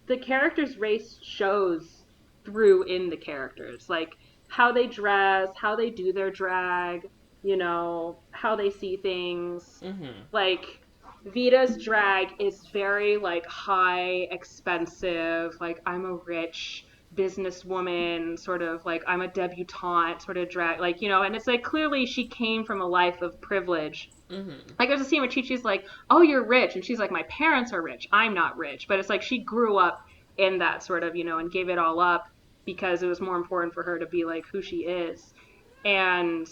the characters' race shows through in the characters, like how they dress, how they do their drag, you know, how they see things. Like Vita's drag is very like high, expensive, like I'm a rich businesswoman, sort of like I'm a debutante sort of drag, like, you know, and it's like clearly she came from a life of privilege. Like there's a scene where Chi-Chi's like, oh, you're rich, and she's like, my parents are rich, I'm not rich. But it's like she grew up in that sort of, you know, and gave it all up because it was more important for her to be like who she is. And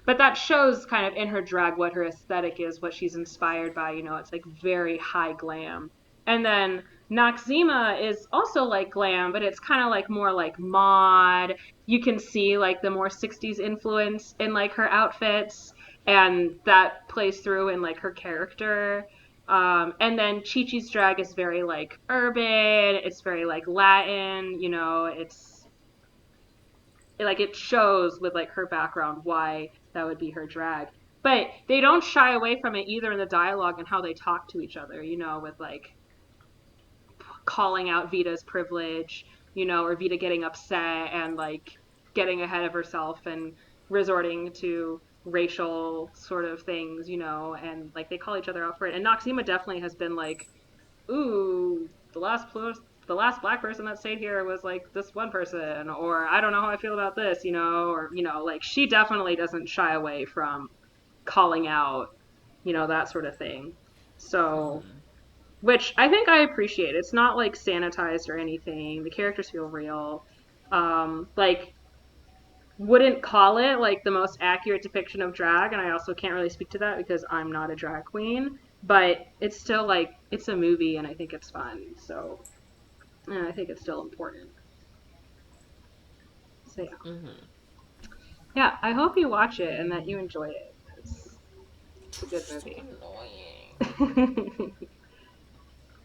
but that shows kind of in her drag what her aesthetic is, what she's inspired by, you know, it's like very high glam. And then Noxzema is also like glam, but it's kind of like more like mod. You can see like the more 60s influence in like her outfits, and that plays through in like her character. And then Chi-Chi's drag is very like urban, it's very like Latin, you know, it's like it shows with like her background why that would be her drag. But they don't shy away from it either in the dialogue and how they talk to each other, you know, with like calling out Vita's privilege, you know, or Vita getting upset and like getting ahead of herself and resorting to racial sort of things, you know, and like they call each other out for it. And Noxzema definitely has been like, ooh, the last black person that stayed here was like this one person, or I don't know how I feel about this, you know, or you know, like she definitely doesn't shy away from calling out, you know, that sort of thing. So which I think I appreciate. It's not like sanitized or anything. The characters feel real. Like wouldn't call it like the most accurate depiction of drag, and I also can't really speak to that because I'm not a drag queen. But it's still like it's a movie, and I think it's fun. So, and I think it's still important. So yeah, yeah. I hope you watch it and that you enjoy it. It's a good movie. Annoying.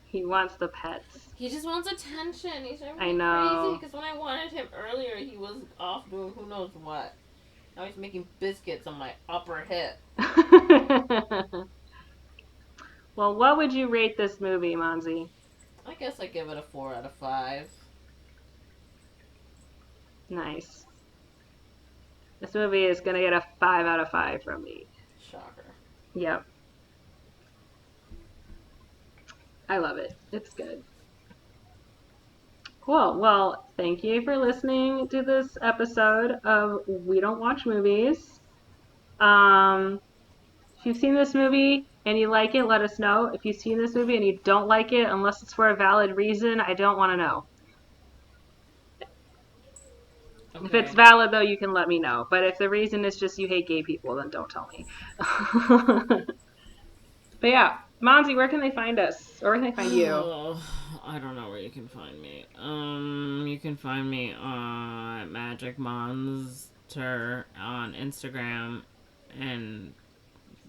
He wants the pets. He just wants attention. He's driving I me know. crazy because when I wanted him earlier, he was off doing who knows what. Now he's making biscuits on my upper hip. Well, what would you rate this movie, Monze? I guess I give it a 4 out of 5. Nice. This movie is gonna get a 5 out of 5 from me. Shocker. Yep. I love it. It's good. Cool. Well, thank you for listening to this episode of We Don't Watch Movies. If you've seen this movie and you like it, let us know. If you've seen this movie and you don't like it, unless it's for a valid reason, I don't want to know. Okay. If it's valid, though, you can let me know. But if the reason is just you hate gay people, then don't tell me. But yeah, Monzy, where can they find us? Or where can they find you? Oh, I don't know where you can find me. You can find me on Magic Monster on Instagram, and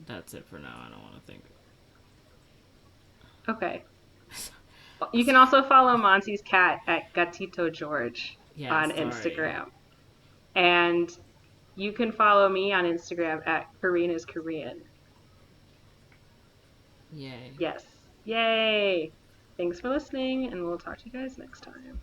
that's it for now. I don't want to think. Okay. You can also follow Monty's cat at Gatito George on Instagram. And you can follow me on Instagram at Corinne is Korean. Yay. Yes. Yay. Thanks for listening, and we'll talk to you guys next time.